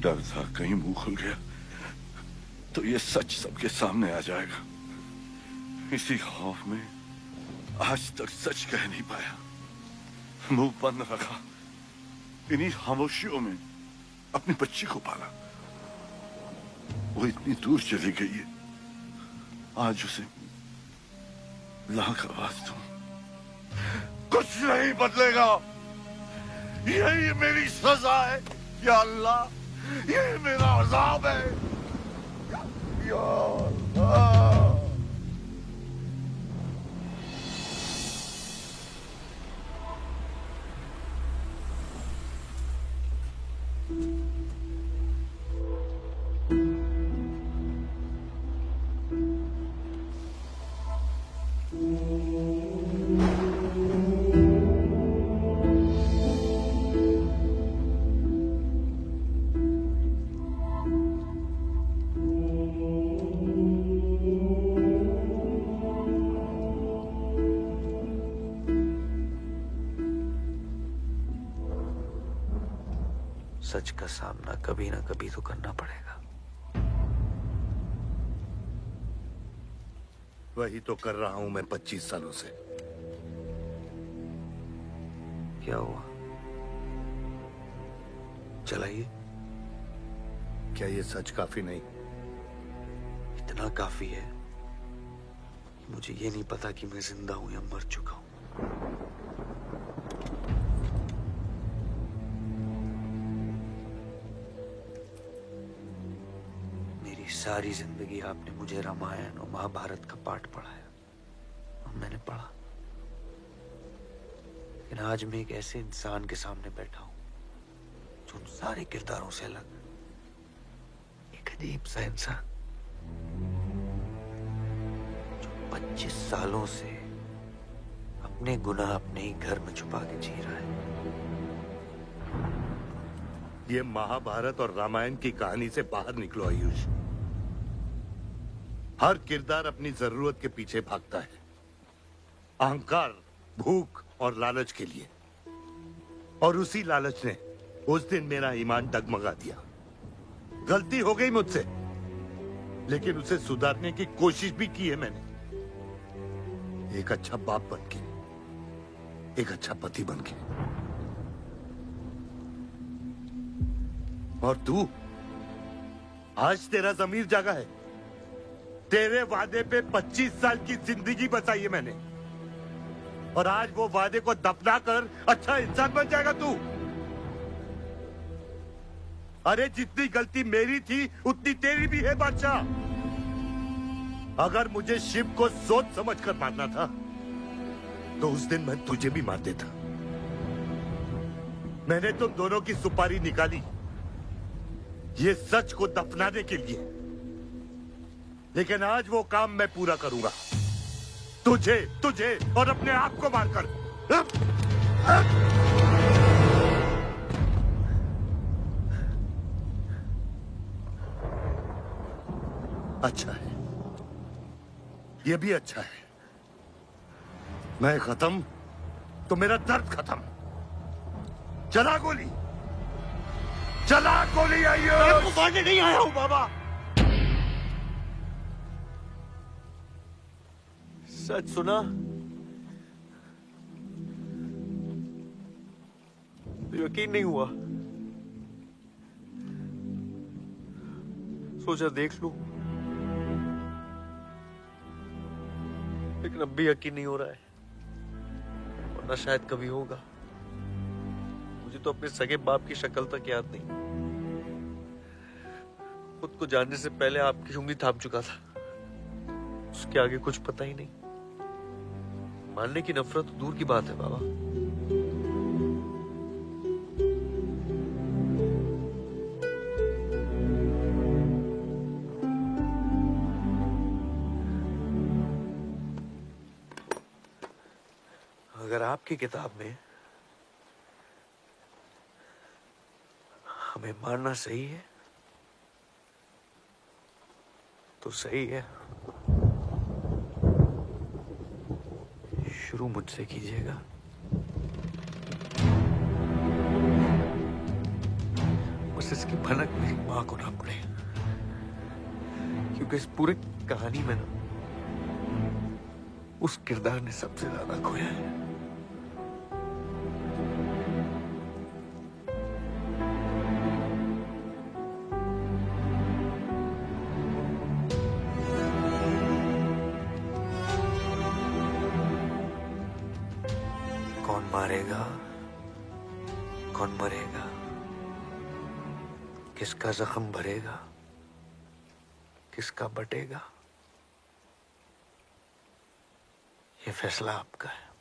डर था कहीं मुंह खुल गया तो ये सच सबके सामने आ जाएगा। इसी खौफ में आज तक सच कह नहीं पाया, मुंह बंद रखा। इन्हीं खामोशियों में अपनी बच्ची को पाला। वो इतनी दूर चली गई है, आज उसे लाख आवाज दूं, कुछ नहीं बदलेगा। यही मेरी सजा है या अल्लाह, यही मेरा अज़ाब है या अल्लाह। सच का सामना कभी ना कभी तो करना पड़ेगा। वही तो कर रहा हूं मैं 25 सालों से। क्या हुआ? चलाइए। क्या ये सच काफी नहीं? इतना काफी है मुझे ये नहीं पता कि मैं जिंदा हूं या मर चुका हूं। मेरी सारी जिंदगी आपने मुझे रामायण और महाभारत का पाठ पढ़ाया और मैंने पढ़ा, लेकिन आज मैं एक ऐसे इंसान के सामने बैठा हूं जो उन सारे किरदारों से अलग, एक अजीब सा इंसान जो 25 सालों से अपने गुनाह अपने ही घर में छुपा के जी रहा है। ये महाभारत और रामायण की कहानी से बाहर निकलो आयुष। हर किरदार अपनी जरूरत के पीछे भागता है, अहंकार, भूख और लालच के लिए, और उसी लालच ने उस दिन मेरा ईमान डगमगा दिया। गलती हो गई मुझसे, लेकिन उसे सुधारने की कोशिश भी की है मैंने, एक अच्छा बाप बनके, एक अच्छा पति बनके। और तू, आज तेरा ज़मीर जागा है। तेरे वादे पे 25 साल की जिंदगी बचाई है मैंने, और आज वो वादे को दफना कर अच्छा इंसान बन जाएगा तू। अरे जितनी गलती मेरी थी उतनी तेरी भी है बादशाह। अगर मुझे शिव को सोच समझ कर मारना था तो उस दिन मैं तुझे भी मार देता। मैंने तुम दोनों की सुपारी निकाली ये सच को दफनाने के लिए, लेकिन आज वो काम मैं पूरा करूंगा, तुझे तुझे और अपने आप को मारकर। अच्छा है, ये भी अच्छा है। मैं खत्म तो मेरा दर्द खत्म। चला गोली, चला गोली। आइए, मैं आपको मारने नहीं आया हूं बाबा। सच सुना तो यकीन नहीं हुआ, सोचा देख लूं, लेकिन अब भी यकीन नहीं हो रहा है, वरना शायद कभी होगा। मुझे तो अपने सगे बाप की शक्ल तक याद नहीं। खुद को जानने से पहले आपकी उंगली थाम चुका था, उसके आगे कुछ पता ही नहीं। मानने की नफरत तो दूर की बात है बाबा। अगर आपकी किताब में हमें मारना सही है तो सही है। शुरू मुझसे कीजिएगा। बस इसकी भनक मेरी मां को ना पड़े, क्योंकि इस पूरी कहानी में ना उस किरदार ने सबसे ज्यादा खोया है। कौन मारेगा, कौन मरेगा, किसका जख्म भरेगा, किसका बटेगा, ये फैसला आपका है।